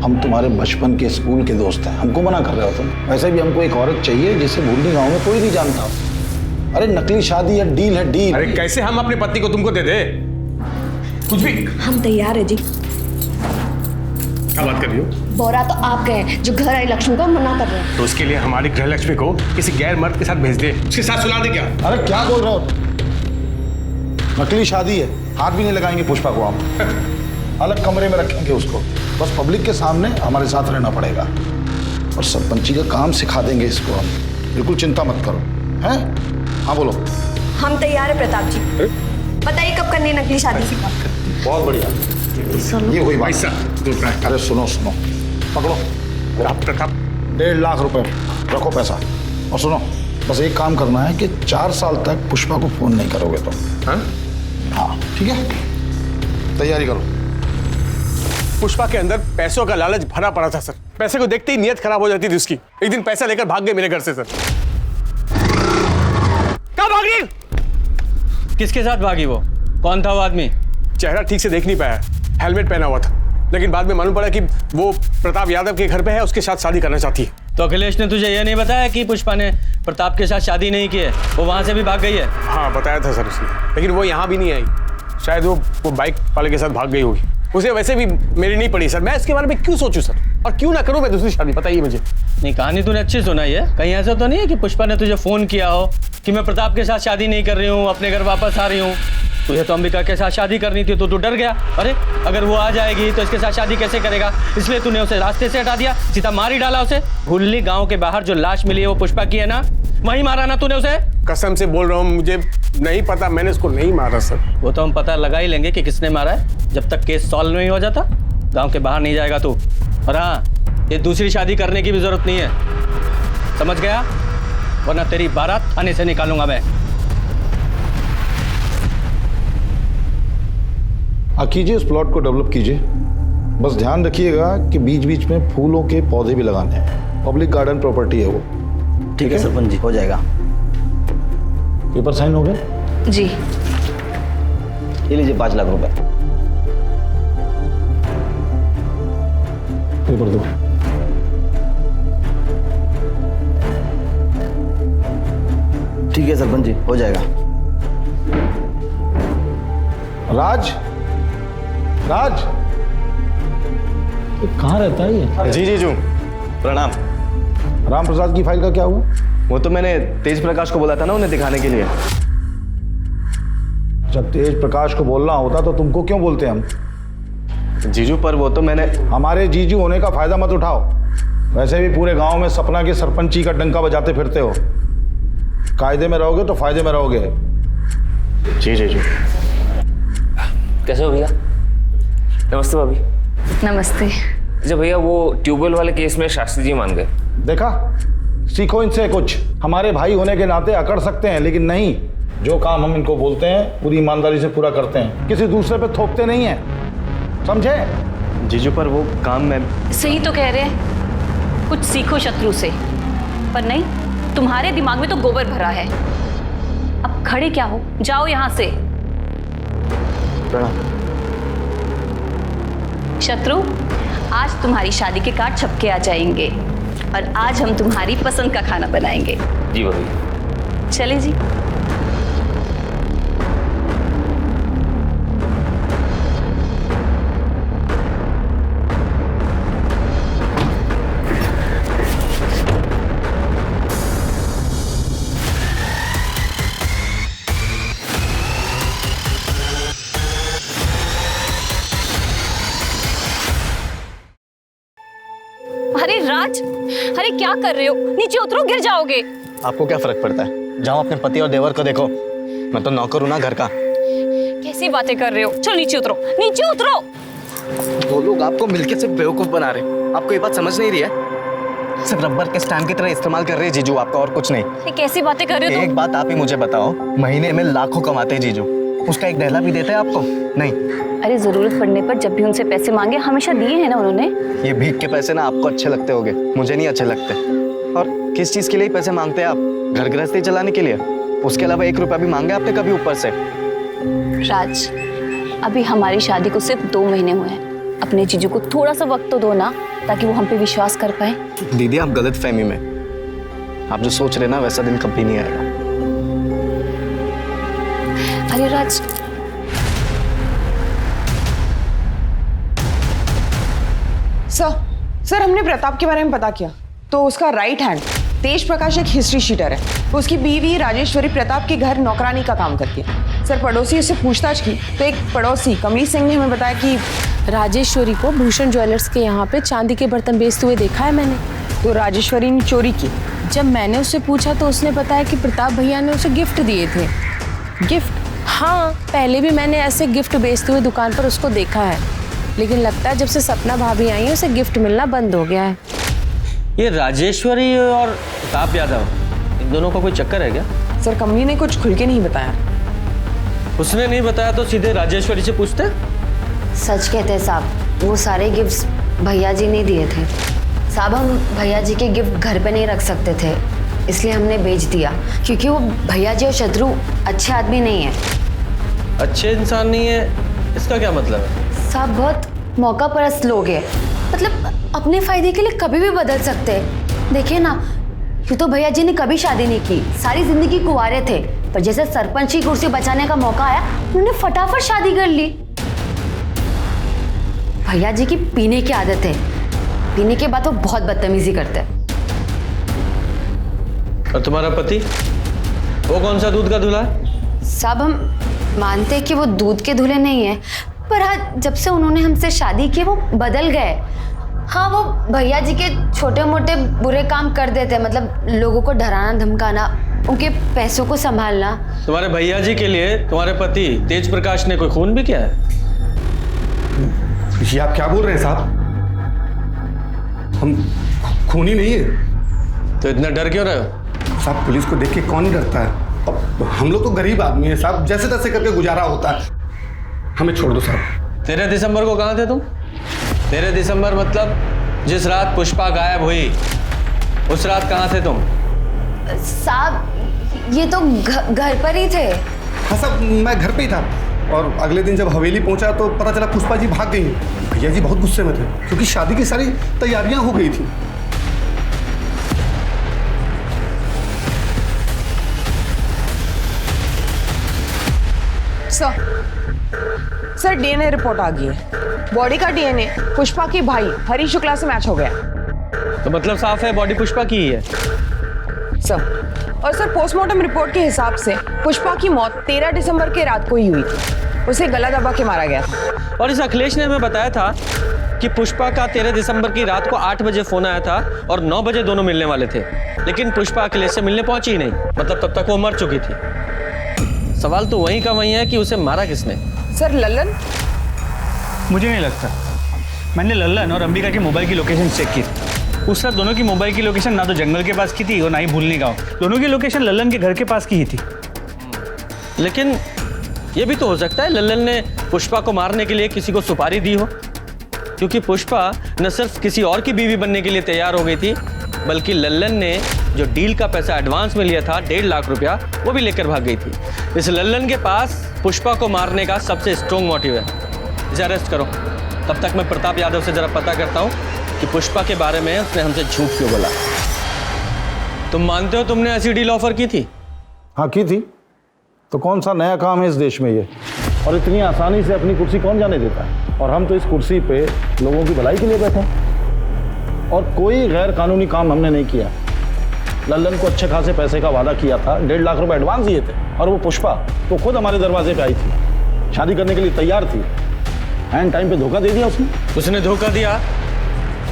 हम तुम्हारे बचपन के स्कूल के दोस्त हैं, हमको मना कर रहे हो तुम? वैसे भी हमको एक औरत चाहिए जिसे भूलनी गाँव में कोई नहीं जानता। अरे नकली शादी है, डील है डील। अरे कैसे हम अपनी पत्नी को तुमको दे दे? कुछ भी। हम तैयार है जी। क्या बात कर रही हो? बोरा तो आप गए जो घर आई लक्ष्मी को मना कर रहे हैं। तो उसके लिए हमारी गृह लक्ष्मी को किसी गैर मर्द के साथ भेज दे, उसके साथ सुला दे क्या? अरे क्या बोल रहे हो? नकली शादी है, हाथ भी नहीं लगाएंगे पुष्पा को हम। अलग कमरे में रखेंगे उसको, बस पब्लिक के सामने हमारे साथ रहना पड़ेगा और सरपंची का काम सिखा देंगे इसको हम। बिल्कुल चिंता मत करो। हैं? हाँ बोलो। हम तैयार है प्रताप जी। बताइए कब करनी है नकली शादी? बहुत बढ़िया, ये हुई बात। अरे सुनो सुनो, पकड़ो प्रताप। 1.5 लाख रुपए रखो पैसा, और सुनो बस एक काम करना है कि 4 साल तक पुष्पा को फोन नहीं करोगे तुम। हाँ ठीक है, तैयारी करो। पुष्पा के अंदर पैसों का लालच भरा पड़ा था सर। पैसे को देखते ही नीयत खराब हो जाती थी उसकी। एक दिन पैसा लेकर भाग गए मेरे घर से सर। कहाँ भागी? किसके साथ भागी वो? कौन था वो आदमी? चेहरा ठीक से देख नहीं पाया, हेलमेट पहना हुआ था, लेकिन बाद में मालूम पड़ा कि वो प्रताप यादव के घर पे है, उसके साथ शादी करना चाहती है। तो अखिलेश ने तुझे यह नहीं बताया कि पुष्पा ने प्रताप के साथ शादी नहीं की है, वो वहां से भी भाग गई है? हाँ बताया था सर उसने, लेकिन वो यहाँ भी नहीं आई। शायद वो बाइक वाले के साथ भाग गई होगी। उसे वैसे भी मेरी नहीं पड़ी सर। मैं इसके बारे में क्यों सोचूं सर, और क्यों ना करूं मैं दूसरी शादी? बताइए मुझे। नहीं, कहानी तूने अच्छी सुनाई है। कहीं ऐसा तो नहीं है कि पुष्पा ने तुझे फोन किया हो कि मैं प्रताप के साथ शादी नहीं कर रही हूँ, अपने घर वापस आ रही हूँ? तुझे तो अंबिका के साथ शादी करनी थी, तो तू डर गया। अरे अगर वो आ जाएगी तो इसके साथ शादी कैसे करेगा, इसलिए तूने उसे रास्ते से हटा दिया, सीधा मार ही डाला उसे। भूलनी गांव के बाहर जो लाश मिली है वो पुष्पा की है ना? वहीं मारा ना तूने उसे? कसम से बोल रहा हूँ, मुझे नहीं पता, मैंने उसको नहीं मारा सर। वो तो हम पता लगा ही लेंगे कि किसने मारा है, जब तक केस सॉल्व नहीं हो जाता गांव के बाहर नहीं जाएगा तू। और हाँ, ये दूसरी शादी करने की भी जरूरत नहीं है, समझ गया? वरना तेरी बारात थाने से निकालूंगा मैं। कीजिए, उस प्लॉट को डेवलप कीजिए। बस ध्यान रखिएगा कि बीच बीच में फूलों के पौधे भी लगाने हैं। पब्लिक गार्डन प्रॉपर्टी है वो। ठीक है सरपंच जी, हो जाएगा। पेपर साइन हो गए? जी। ये लीजिए 5 लाख रुपए। पेपर दो। ठीक है सरपंच जी, हो जाएगा। राज, राज कहाँ रहता है ये? जी जीजू, प्रणाम। राम प्रसाद की फाइल का क्या हुआ? वो तो मैंने तेज प्रकाश को बोला था ना उन्हें दिखाने के लिए। जब तेज प्रकाश को बोलना होता तो तुमको क्यों बोलते हम? जीजू पर वो तो मैंने। हमारे जीजू होने का फायदा मत उठाओ। वैसे भी पूरे गांव में सपना की सरपंची का डंका बजाते फिरते हो। कायदे में रहोगे तो फायदे में रहोगे। जी जीजू। कैसे हो भैया? नमस्ते भाभी। नमस्ते। अच्छा भैया, वो ट्यूबवेल वाले केस में शास्त्री जी मान गए। देखा, सीखो इनसे कुछ। हमारे भाई होने के नाते अकड़ सकते हैं, लेकिन नहीं, जो काम हम इनको बोलते हैं पूरी ईमानदारी से पूरा करते हैं, किसी दूसरे पे थोपते नहीं हैं, समझे? जीजू पर वो काम मैं। सही तो कह रहे हैं, कुछ सीखो शत्रु से। पर नहीं, तुम्हारे दिमाग में तो गोबर भरा है। अब खड़े क्या हो, जाओ यहाँ से। प्रणाम। शत्रु, आज तुम्हारी शादी के कार्ड छपके आ जाएंगे और आज हम तुम्हारी पसंद का खाना बनाएंगे। जी भाभी। चले जी। अरे राज, अरे क्या कर रहे हो? नीचे उतरो, गिर जाओगे। आपको क्या फर्क पड़ता है? जाओ अपने पति और देवर को देखो। मैं तो नौकर हूं ना घर का। कैसी बातें कर रहे हो? चलो नीचे उतरो, नीचे उतरो। वो लोग आपको मिलके सिर्फ बेवकूफ बना रहे। आपको ये बात समझ नहीं रही है? सिर्फ रबर के स्टैम्प की तरह इस्तेमाल कर रहे हैं जीजू आपका, और कुछ नहीं। ये कैसी बातें कर रहे हो? एक बात आप ही मुझे बताओ, महीने में लाखों कमाते हैं जीजू, उसका एक दहला भी देते हैं आपको? नहीं। अरे जरूरत पड़ने पर जब भी उनसे पैसे मांगे हमेशा दिए हैं ना उन्होंने। ये भीख के पैसे ना आपको अच्छे लगते होंगे, मुझे नहीं अच्छे लगते। और किस चीज के लिए पैसे मांगते हैं आप? घर गृहस्थी चलाने के लिए? उसके अलावा 1 रुपया भी मांगे आपने कभी ऊपर से? राज, अभी हमारी शादी को सिर्फ 2 महीने हुए हैं। अपने जीजू को थोड़ा सा वक्त तो दो ना, ताकि वो हम पे विश्वास कर पाए। दीदी आप गलत फहमी में। आप जो सोच रहे ना वैसा दिन कभी नहीं आएगा। अरे राज, सर हमने प्रताप के बारे में पता किया तो उसका राइट हैंड तेज प्रकाश एक हिस्ट्री शीटर है। उसकी बीवी राजेश्वरी प्रताप के घर नौकरानी का काम करती है। सर पड़ोसी उससे पूछताछ की तो एक पड़ोसी कमली सिंह ने हमें बताया कि राजेश्वरी को भूषण ज्वेलर्स के यहाँ पे चांदी के बर्तन बेचते हुए देखा है मैंने। तो राजेश्वरी ने चोरी की। जब मैंने उससे पूछा तो उसने बताया कि प्रताप भैया ने उसे गिफ्ट दिए थे। गिफ्ट? हाँ, पहले भी मैंने ऐसे गिफ्ट बेचते हुए दुकान पर उसको देखा है, लेकिन लगता है जब से सपना भाभी आई है उसे गिफ्ट मिलना बंद हो गया है। ये राजेश्वरी और प्रताप यादव, इन दोनों का कोई चक्कर है क्या? सर कमली ने कुछ खुल के नहीं बताया। उसने नहीं बताया तो सीधे राजेश्वरी से पूछते। सच कहते हैं साहब, वो सारे गिफ्ट्स भैया जी ने दिए थे। साहब हम भैया जी के गिफ्ट घर पे नहीं रख सकते थे, इसलिए हमने बेच दिया, क्योंकि वो भैया जी और शत्रु अच्छे आदमी नहीं है। अच्छे इंसान नहीं है इसका क्या मतलब है? साहब बहुत मौका परस्त लोग हैं, मतलब अपने फायदे के लिए कभी भी बदल सकते हैं। देखिए ना, यूँ तो भैया जी ने कभी शादी नहीं की, सारी जिंदगी कुंवारे थे, पर जैसे सरपंच की कुर्सी बचाने का मौका आया उन्होंने फटाफट शादी कर ली। भैया जी की पीने की आदत है, पीने के बाद वो बहुत बदतमीजी करते हैं। और तुम्हारा पति, वो कौन सा दूध का दूल्हा है? साहब हम मानते हैं कि वो दूध के दूल्हे नहीं है, पर हाँ जब से उन्होंने हमसे शादी की वो बदल गए। हाँ, वो भैया जी के छोटे मोटे बुरे काम कर देते हैं, मतलब लोगों को डराना धमकाना, उनके पैसों को संभालना। तुम्हारे भैया जी के लिए तुम्हारे पति तेज प्रकाश ने कोई खून भी किया है? ये आप क्या बोल रहे हैं साहब? हम खूनी नहीं है। तो इतना डर क्यों रहे हो? साहब पुलिस को देख के कौन नहीं डरता है? अब हम लोग तो गरीब आदमी हैं साहब, जैसे तैसे करके गुजारा होता है। हमें छोड़ दो साहब। 13 दिसंबर को कहाँ थे तुम? 13 दिसंबर मतलब जिस रात पुष्पा गायब हुई, उस रात कहाँ थे तुम? साहब ये तो घर पर ही थे। हाँ साहब, मैं घर पे ही था। और अगले दिन जब हवेली पहुंचा तो पता चला पुष्पा जी भाग गई। भैया जी बहुत गुस्से में थे क्योंकि शादी की सारी तैयारियां हो गई थी। सर डीएनए रिपोर्ट आ गई है। बॉडी का डीएनए पुष्पा की भाई हरी शुक्ला से मैच हो गया। तो मतलब साफ है बॉडी पुष्पा की ही है। सर और सर पोस्टमार्टम रिपोर्ट के हिसाब से पुष्पा की मौत 13 दिसंबर की रात को ही हुई थी। उसे गला दबा के मारा गया था। और इस अखिलेश ने हमें बताया था कि पुष्पा का 13 दिसंबर की रात को 8 बजे फोन आया था और 9 बजे दोनों मिलने वाले थे, लेकिन पुष्पा अखिलेश से मिलने पहुंची ही नहीं। मतलब तब तक वो मर चुकी थी। सवाल तो वहीं का वहीं है कि उसे मारा किसने। सर लल्लन? मुझे नहीं लगता। मैंने लल्लन और अंबिका के मोबाइल की लोकेशन चेक की उस रात। दोनों की मोबाइल की लोकेशन ना तो जंगल के पास की थी और ना ही भूलनी गाँव। दोनों की लोकेशन लल्लन के घर के पास की ही थी। लेकिन ये भी तो हो सकता है लल्लन ने पुष्पा को मारने के लिए किसी को सुपारी दी हो, क्योंकि पुष्पा न सिर्फ किसी और की बीवी बनने के लिए तैयार हो गई थी, बल्कि लल्लन ने जो डील का पैसा एडवांस में लिया था 1.5 लाख रुपया, वो भी लेकर भाग गई थी। इस लल्लन के पास पुष्पा को मारने का सबसे स्ट्रॉन्ग मोटिव है। इसे अरेस्ट करो। तब तक मैं प्रताप यादव से जरा पता करता हूँ कि पुष्पा के बारे में उसने हमसे झूठ क्यों बोला। तुम मानते हो तुमने ऐसी डील ऑफर की थी? हाँ की थी। तो कौन सा नया काम है इस देश में ये? और इतनी आसानी से अपनी कुर्सी कौन जाने देता है? और हम तो इस कुर्सी पे लोगों की भलाई के लिए बैठे हैं और कोई गैर कानूनी काम हमने नहीं किया। लल्लन को अच्छे खासे पैसे का वादा किया था, 1.5 लाख रुपए एडवांस दिए थे और वो पुष्पा तो खुद हमारे दरवाजे पे आई थी, शादी करने के लिए तैयार थी। एंड टाइम पे धोखा दे दिया उसने। उसने धोखा दिया?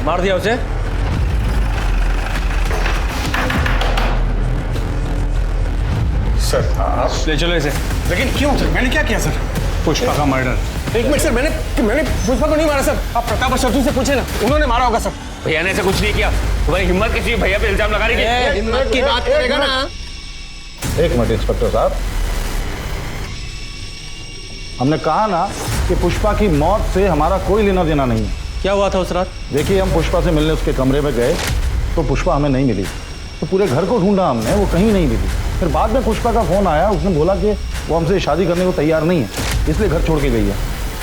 मार दिया उसे? सर आप ले चलो इसे। लेकिन क्यों सर? मैंने क्या किया सर? पुष्पा का मर्डर। एक मिनट सर, मैंने पुष्पा को नहीं मारा सर। आप प्रताप और शत्रु से पूछे ना, उन्होंने मारा होगा सर। भैया ने ऐसा कुछ नहीं किया। तुम्हारी हिम्मत किसी भैया पे इल्जाम लगा रही है? हिम्मत की बात करेगा ना। एक मिनट इंस्पेक्टर साहब, हमने कहा ना कि पुष्पा की मौत से हमारा कोई लेना देना नहीं है। क्या हुआ था उस रात? देखिए हम पुष्पा से मिलने उसके कमरे में गए तो पुष्पा हमें नहीं मिली, तो पूरे घर को ढूंढा हमने, वो कहीं नहीं मिली। फिर बाद में पुष्पा का फोन आया, उसने बोला कि वो हमसे शादी करने को तैयार नहीं है, इसलिए घर छोड़ के गई है।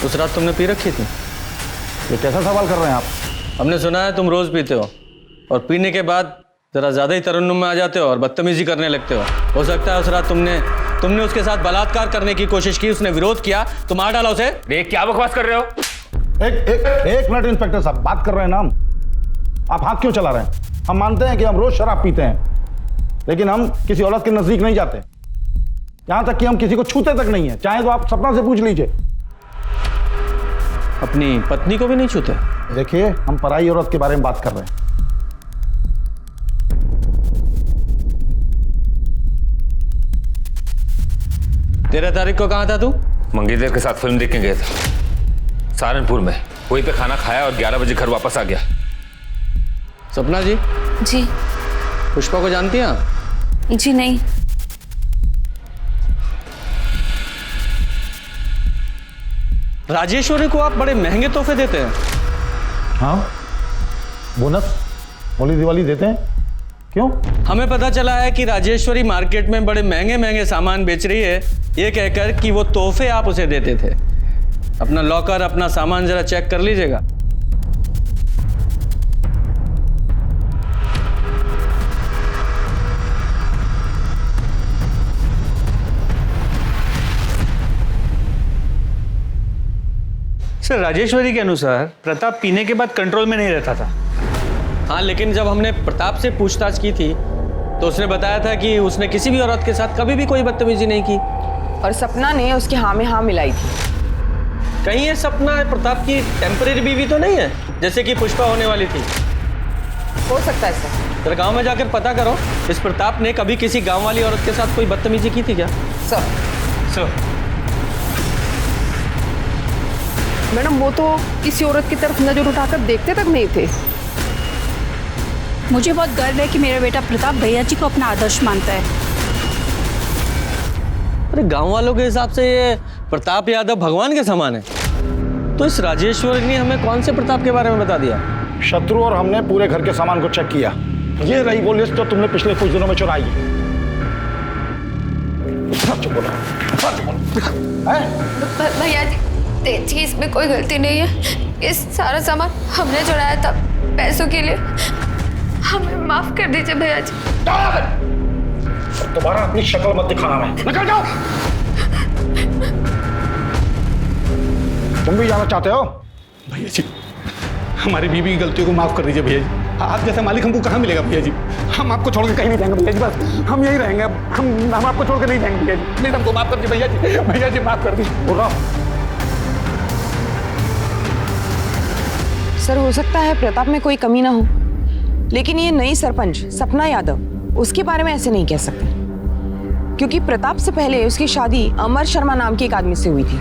उस रात तुमने पी रखी थी? ये कैसा सवाल कर रहे हैं आप? हमने सुना है तुम रोज पीते हो और पीने के बाद जरा ज्यादा ही तरन्नुम में आ जाते हो और बदतमीजी करने लगते हो सकता है उस रात तुमने उसके साथ बलात्कार करने की कोशिश की, उसने विरोध किया तो मार डाला उसे। देख क्या बकवास कर रहे हो? एक मिनट इंस्पेक्टर साहब, बात कर रहे हैं ना हम। आप हाथ क्यों चला रहे हैं? हम मानते हैं कि हम रोज शराब पीते हैं, लेकिन हम किसी औरत के नजदीक नहीं जाते, यहां तक कि हम किसी को छूते तक नहीं है। चाहे तो आप सपना से पूछ लीजिए। अपनी पत्नी को भी नहीं छूते? देखिए हम पराई औरत के बारे में बात कर रहे हैं। तेरह तारीख को कहाँ था तू? मंगेतर के साथ फिल्म देखने गया था सहारनपुर में। वहीं पे खाना खाया और 11 बजे घर वापस आ गया। सपना जी? जी। पुष्पा को जानती हैं आप? जी नहीं। राजेश्वरी को आप बड़े महंगे तोहफे देते हैं। हाँ, बोनस होली दिवाली देते हैं। क्यों? हमें पता चला है कि राजेश्वरी मार्केट में बड़े महंगे महंगे सामान बेच रही है, ये कहकर कि वो तोहफे आप उसे देते थे। अपना लॉकर, अपना सामान जरा चेक कर लीजिएगा। सर राजेश्वरी के अनुसार प्रताप पीने के बाद कंट्रोल में नहीं रहता था। हाँ, लेकिन जब हमने प्रताप से पूछताछ की थी तो उसने बताया था कि उसने किसी भी औरत के साथ कभी भी कोई बदतमीजी नहीं की। और सपना ने उसकी हाँ में हाँ मिलाई थी। कहीं ये सपना प्रताप की टेम्परेरी बीवी तो नहीं है, जैसे कि पुष्पा होने वाली थी? हो सकता है सर। फिर गांव में जाकर पता करो, इस प्रताप ने कभी किसी गांव वाली औरत के साथ कोई बदतमीजी की थी क्या? सर मैडम, वो तो किसी औरत की तरफ नजर उठाकर देखते तक नहीं थे। मुझे बहुत गर्व है कि मेरा बेटा प्रताप भैया जी को अपना आदर्श मानता है। अरे गांव वालों के हिसाब से ये प्रताप यादव भगवान के समान है, तो इस राजेश्वरी ने हमें कौन से प्रताप के बारे में बता दिया? शत्रु और हमने पूरे घर के सामान को चेक किया। ये रही वो लिस्ट जो तुमने पिछले कुछ दिनों में चुराई है। सच बोलो, सच बोलो। भैया जी देखिए, इसमें कोई गलती नहीं है। ये सारा सामान हमने चुराया था पैसों के लिए। हमें माफ कर दीजिए भैया जी। दोबारा अपनी शक्ल मत दिखाना, मैं निकल जाओ। तुम भी जाना चाहते हो? भैया जी हमारी बीवी की गलतियों को माफ कर दीजिए भैया जी। आप जैसा मालिक हमको कहाँ मिलेगा भैया जी? हम आपको छोड़ के कहीं नहीं जाएंगे भैया जी, बस हम यही रहेंगे। हम आपको छोड़ के नहीं जाएंगे भैया जी। प्लीज हमको माफ कर दीजिए भैया जी, भैया जी माफ कर दीजिए। बोल रहा हूँ। सर हो सकता है प्रताप में कोई कमी ना हो, लेकिन ये नई सरपंच सपना यादव, उसके बारे में ऐसे नहीं कह सकते, क्योंकि प्रताप से पहले उसकी शादी अमर शर्मा नाम के एक आदमी से हुई थी।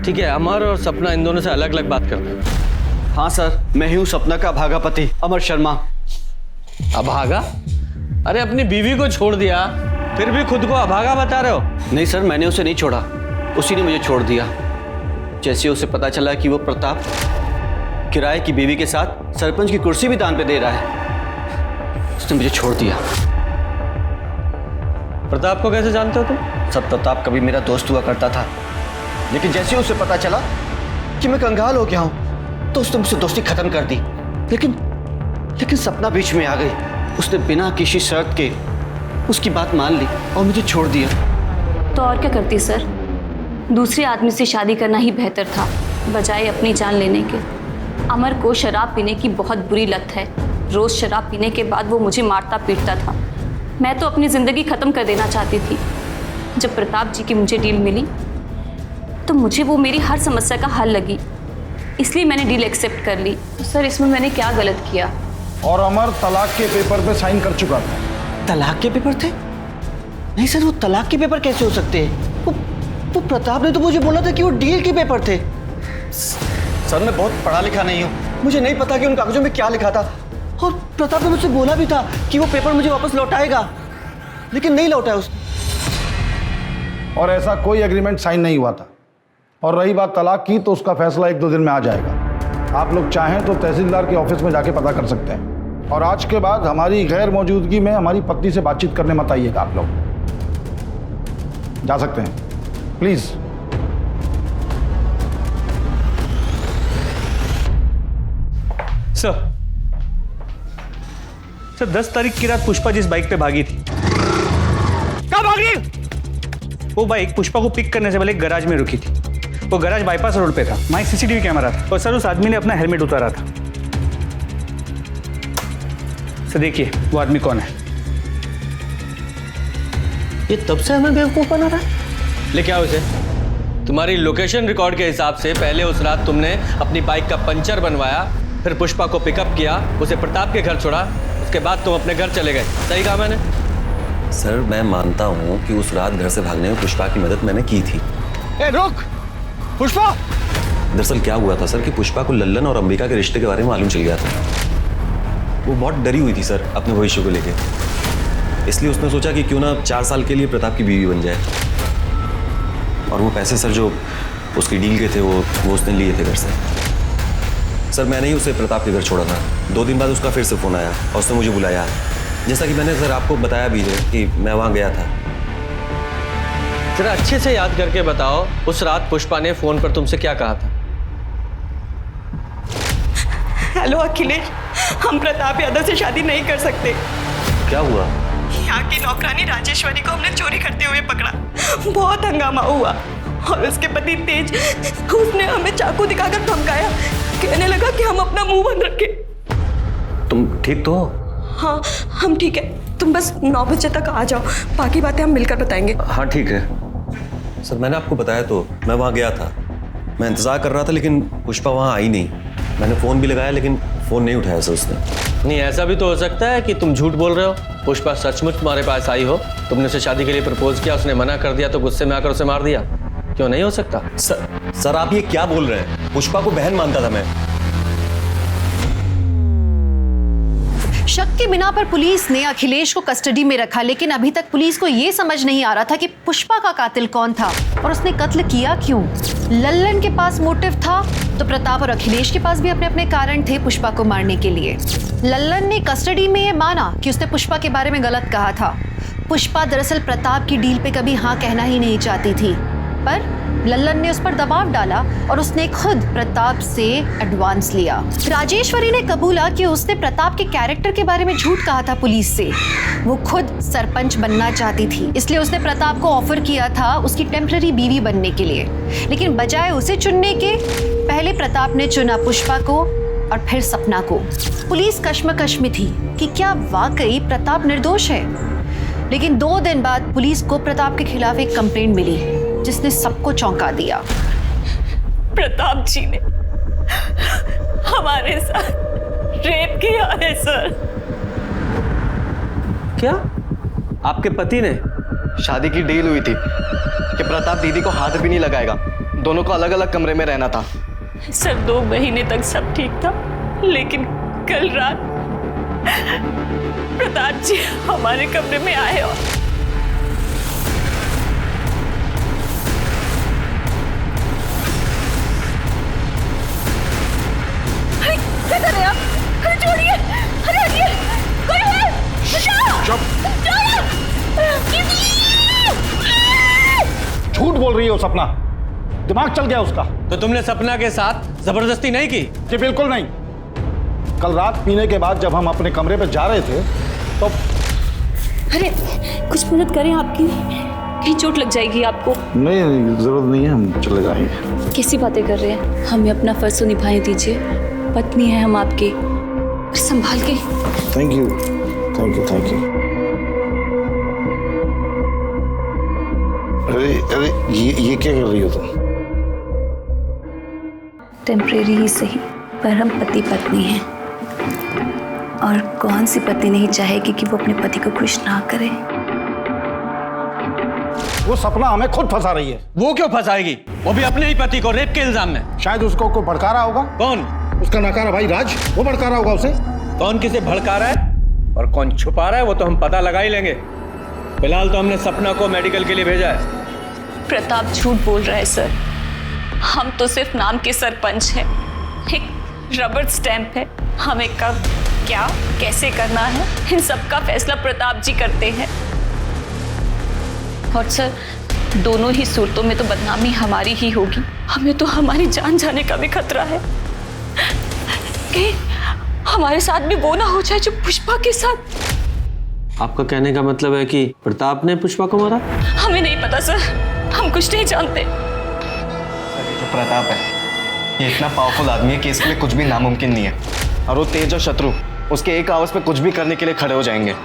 ठीक है, अमर और सपना इन दोनों से अलग अलग बात करते हैं। हाँ सर, मैं ही हूँ सपना का अभागा पति अमर शर्मा। अभागा? अरे अपनी बीवी को छोड़ दिया, फिर भी खुद को अभागा बता रहे हो? नहीं सर, मैंने उसे नहीं छोड़ा, उसी ने मुझे छोड़ दिया। जैसे उसे पता चला कि वो प्रताप किराए की बीवी के साथ सरपंच की कुर्सी भी दान पे दे रहा है, उसने मुझे छोड़ दिया। प्रताप को कैसे जानते हो तुम? सब प्रताप कभी मेरा दोस्त हुआ करता था, लेकिन जैसे उसे पता चला कि मैं कंगाल हो गया हूं तो उसने मुझसे दोस्ती खत्म कर दी। लेकिन सपना बीच में आ गई। उसने बिना किसी शर्त के उसकी बात मान ली और मुझे छोड़ दिया। तो और क्या करती सर, दूसरे आदमी से शादी करना ही बेहतर था बजाय अपनी जान लेने के। अमर को शराब पीने की बहुत बुरी लत है। रोज शराब पीने के बाद वो मुझे मारता पीटता था। मैं तो अपनी ज़िंदगी ख़त्म कर देना चाहती थी। जब प्रताप जी की मुझे डील मिली तो मुझे वो मेरी हर समस्या का हल लगी, इसलिए मैंने डील एक्सेप्ट कर ली। तो सर इसमें मैंने क्या गलत किया? और अमर तलाक के पेपर पे साइन कर चुका था। तलाक के पेपर थे? नहीं सर, वो तलाक के पेपर कैसे हो सकते हैं? वो प्रताप ने तो मुझे बोला था कि वो डील के पेपर थे। सर मैं बहुत पढ़ा लिखा नहीं हूँ, मुझे नहीं पता कि उन कागजों में क्या लिखा था। और प्रताप ने मुझसे बोला भी था कि वो पेपर मुझे वापस लौटाएगा, लेकिन नहीं लौटाया उसने। और ऐसा कोई एग्रीमेंट साइन नहीं हुआ था। और रही बात तलाक की, तो उसका फैसला 1-2 दिन में आ जाएगा। आप लोग चाहें तो तहसीलदार के ऑफिस में जाके पता कर सकते हैं। और आज के बाद हमारी गैर मौजूदगी में हमारी पत्नी से बातचीत करने मत आइएगा। आप लोग जा सकते हैं, प्लीज। सर 10 तारीख की रात पुष्पा जिस बाइक पे भागी थी, कहाँ भागी? वो बाइक पुष्पा को पिक करने से पहले एक गैराज में रुकी थी। वो गैराज बाईपास रोड पे था, वहाँ सीसीटीवी कैमरा था। और सर उस आदमी ने अपना हेलमेट उतारा था। सर देखिए वो आदमी कौन है। ये तब से हमें बेवकूफ बना रहा है। लेके आओ इसे। तुम्हारी लोकेशन रिकॉर्ड के हिसाब से पहले उस रात तुमने अपनी बाइक का पंचर बनवाया, फिर पुष्पा को पिकअप किया, उसे प्रताप के घर छोड़ा, उसके बाद तुम अपने घर चले गए। सही कहा मैंने? सर मैं मानता हूँ कि उस रात घर से भागने में पुष्पा की मदद मैंने की थी। ए रुक पुष्पा! दरअसल क्या हुआ था सर कि पुष्पा को लल्लन और अंबिका के रिश्ते के बारे में मालूम चल गया था। वो बहुत डरी हुई थी सर अपने भविष्य को लेके, इसलिए उसने सोचा कि क्यों ना 4 साल के लिए प्रताप की बीवी बन जाए। और वो पैसे सर जो उसकी डील के थे वो उसने लिए थे घर से। सर मैंने ही उसे प्रताप के घर छोड़ा था। 2 दिन बाद उसका फिर से फ़ोन आया और उसने मुझे बुलाया, जैसा कि मैंने सर आपको बताया भी है कि मैं वहाँ गया था। जरा अच्छे से याद करके बताओ, उस रात पुष्पा ने फ़ोन पर तुमसे क्या कहा था? हेलो अखिलेश, हम प्रताप यादव से शादी नहीं कर सकते। क्या हुआ? यहाँ की नौकरानी राजेश्वरी को हमने चोरी करते हुए पकड़ा। बहुत हंगामा हुआ और उसके पति तेज, उसने हमें चाकू दिखाकर धमकाया, कहने लगा कि हम अपना मुंह बंद रखें। तुम ठीक तो हो? हाँ हम ठीक है, तुम बस 9 बजे तक आ जाओ, बाकी बातें हम मिलकर बताएंगे। हाँ ठीक है सर, मैंने आपको बताया तो मैं वहाँ गया था, मैं इंतज़ार कर रहा था, लेकिन पुष्पा वहाँ आई नहीं। मैंने फ़ोन भी लगाया लेकिन फ़ोन नहीं उठाया सर उसने। नहीं, ऐसा भी तो हो सकता है कि तुम झूठ बोल रहे हो। पुष्पा सचमुच तुम्हारे पास आई हो, तुमने उसे शादी के लिए प्रपोज किया, उसने मना कर दिया तो गुस्से में आकर उसे मार दिया। क्यों नहीं हो सकता? सर आप ये क्या बोल रहे हैं? पुष्पा को बहन मानता था मैं। शक के बिना पर पुलिस ने अखिलेश को कस्टडी में रखा, लेकिन अभी तक पुलिस को यह समझ नहीं आ रहा था कि पुष्पा का कातिल कौन था और उसने कत्ल किया क्यों। लल्लन के पास मोटिव था तो प्रताप और अखिलेश के पास भी अपने अपने कारण थे पुष्पा को मारने के लिए। लल्लन ने कस्टडी में यह माना कि उसने पुष्पा के बारे में गलत कहा था, पुष्पा दरअसल प्रताप की डील पे कभी हाँ कहना ही नहीं चाहती थी, पर लल्लन ने उस पर दबाव डाला और उसने खुद प्रताप से एडवांस लिया। राजेश्वरी ने कबूला कि उसने प्रताप के कैरेक्टर के बारे में झूठ कहा था पुलिस से। वो खुद सरपंच बनना चाहती थी, इसलिए उसने प्रताप को ऑफर किया था उसकी टेम्पररी बीवी बनने के लिए। लेकिन बजाय उसे चुनने के पहले प्रताप ने चुना पुष्पा को और फिर सपना को। पुलिस कश्मकश में थी कि क्या वाकई प्रताप निर्दोष है। लेकिन 2 दिन बाद पुलिस को प्रताप के खिलाफ एक कंप्लेंट मिली जिसने सबको चौंका दिया। प्रताप जी ने हमारे साथ रेप किया है सर। क्या? आपके पति ने? शादी की डील हुई थी कि प्रताप दीदी को हाथ भी नहीं लगाएगा, दोनों को अलग अलग कमरे में रहना था। सर 2 महीने तक सब ठीक था, लेकिन कल रात प्रताप जी हमारे कमरे में आए और क्या कर रहे हैं आप? अरे छोड़िए, अरे हटिए, कोई है? बचाओ! झूठ बोल रही हो सपना, दिमाग चल गया उसका। तो तुमने सपना के साथ जबरदस्ती नहीं की? जी बिल्कुल नहीं। कल रात पीने के बाद जब हम अपने कमरे पे जा रहे थे तो अरे कुछ मदद करें आपकी, कहीं चोट लग जाएगी आपको। नहीं, जरूरत नहीं है, हम चले जाएंगे। कैसी बातें कर रहे हैं? हमें अपना फर्ज तो निभाने दीजिए, पत्नी है हम आपकी, संभाल के। Thank you, thank you, thank you. अरे अरे ये क्या कर रही हो तुम? टेम्परेरी ही सही, पर हम पति पत्नी हैं, और कौन सी पत्नी नहीं चाहेगी कि वो अपने पति को खुश ना करे। वो सपना हमें खुद फंसा रही है। वो क्यों फंसाएगी? वो भी अपने ही पति को रेप के इल्जाम में। शायद उसको कोई भड़का रहा होगा। कौन? उसका नकारा भाई राज, वो भड़का रहा होगा उसे। कौन किसे भड़का रहा है और कौन छुपा रहा है वो तो हम पता लगा ही लेंगे। फिलहाल तो हमने सपना को मेडिकल के लिए भेजा है। प्रताप झूठ बोल रहा है सर, हम तो सिर्फ नाम के सरपंच हैं, एक रबर स्टैंप है। हमें कब क्या कैसे करना है इन सब का फैसला प्रताप जी करते हैं। और सर दोनों ही सूरतों में तो बदनामी हमारी ही होगी। हमें तो हमारी जान जाने का भी खतरा है कि हमारे साथ भी वो ना हो जाए जो पुष्पा के साथ। आपका कहने का मतलब है कि प्रताप ने पुष्पा को मारा? हमें नहीं पता सर, हम कुछ नहीं जानते। जो प्रताप है ये इतना पावरफुल आदमी है कि इसके लिए कुछ भी नामुमकिन नहीं है, और वो तेज और शत्रु उसके एक आवाज पे कुछ भी करने के लिए खड़े हो जाएंगे।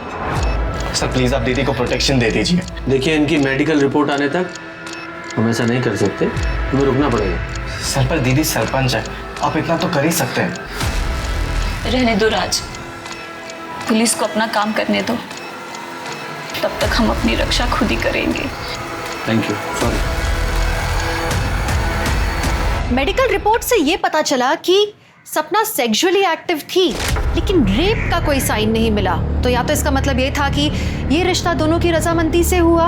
सर प्लीज आप दीदी को प्रोटेक्शन दे दीजिए। देखिए इनकी मेडिकल रिपोर्ट आने तक हम ऐसा नहीं कर सकते, हमें रुकना पड़ेगा। सर पर दीदी सरपंच है, आप इतना तो कर ही सकते हैं। रहने दो राज, पुलिस को अपना काम करने दो, तब तक हम अपनी रक्षा खुद ही करेंगे। Thank you. Sorry. Medical report से ये पता चला कि सपना सेक्सुअली एक्टिव थी, लेकिन रेप का कोई साइन नहीं मिला। तो या तो इसका मतलब ये था कि ये रिश्ता दोनों की रजामंदी से हुआ,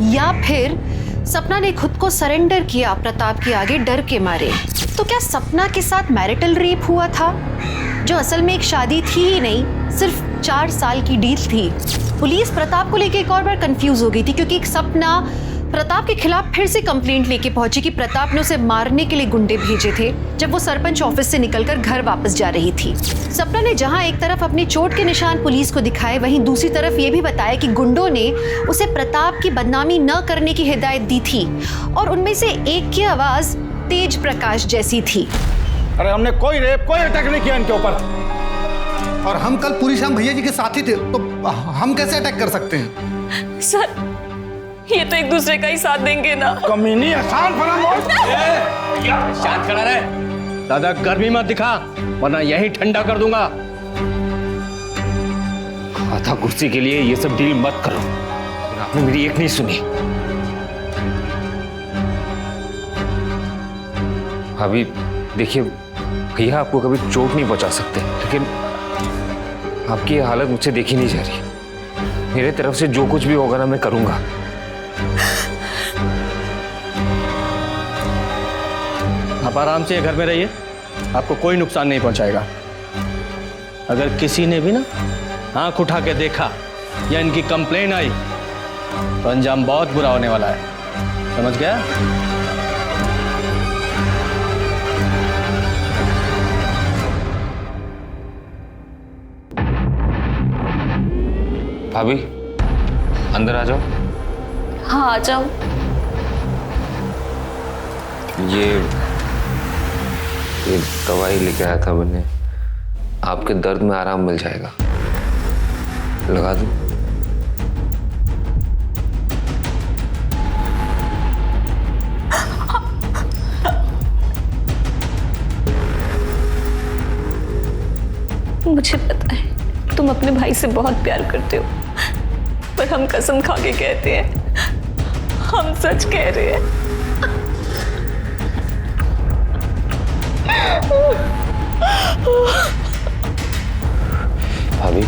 या फिर सपना ने खुद को सरेंडर किया प्रताप के आगे डर के मारे। तो क्या सपना के साथ मैरिटल रेप हुआ था, जो असल में एक शादी थी ही नहीं, सिर्फ 4 साल की डील थी। पुलिस प्रताप को लेकर एक और बार कंफ्यूज हो गई थी, क्योंकि एक सपना प्रताप के खिलाफ फिर से कंप्लेंट लेके पहुंची कि प्रताप ने उसे मारने के लिए गुंडे भेजे थे जब वो सरपंच ऑफिस से निकलकर घर वापस जा रही थी। सपना ने जहां एक तरफ अपने चोट के निशान पुलिस को दिखाए, वहीं दूसरी तरफ ये भी बताया कि गुंडों ने उसे प्रताप की बदनामी न करने की हिदायत दी थी, और उनमें से एक की आवाज तेज प्रकाश जैसी थी। अरे हमने कोई रेप, कोई अटैक नहीं किया इनके ऊपर। और हम कल पूरी शाम भैया जी के साथ ही थे, तो हम कैसे अटैक कर सकते हैं? सर ये तो एक दूसरे का ही साथ देंगे ना। कमीनी आसान शांत खड़ा रहे, दादा गर्मी मत दिखा वरना यही ठंडा कर दूंगा। कहा था कुर्सी के लिए ये सब डील मत करो, आपने मेरी एक नहीं सुनी। अभी देखिए भैया आपको कभी चोट नहीं पहुंचा सकते, लेकिन आपकी ये हालत मुझसे देखी नहीं जा रही। मेरे तरफ से जो कुछ भी होगा ना मैं करूंगा। आप आराम से घर में रहिए, आपको कोई नुकसान नहीं पहुंचाएगा। अगर किसी ने भी ना आंख उठा के देखा या इनकी कंप्लेन आई तो अंजाम बहुत बुरा होने वाला है, समझ गया? भाभी अंदर आ जाओ। हाँ आ जाओ। ये दवाई लेके आया था मैंने, आपके दर्द में आराम मिल जाएगा, लगा दूं? मुझे पता है तुम अपने भाई से बहुत प्यार करते हो, पर हम कसम खा के कहते हैं, हम सच कह रहे हैं। भाभी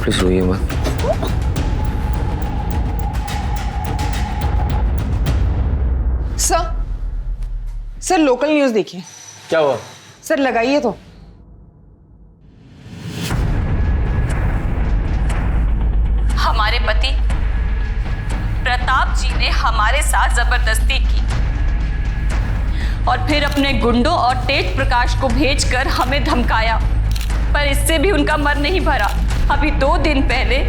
प्लीज रोइए मत। सर लोकल न्यूज देखिए। क्या हुआ? सर लगाइए तो। हमारे पति प्रताप जी ने हमारे साथ जबरदस्ती की और फिर अपने गुंडों और तेज प्रकाश को भेजकर हमें धमकाया, पर इससे भी उनका मन नहीं भरा। अभी 2 दिन पहले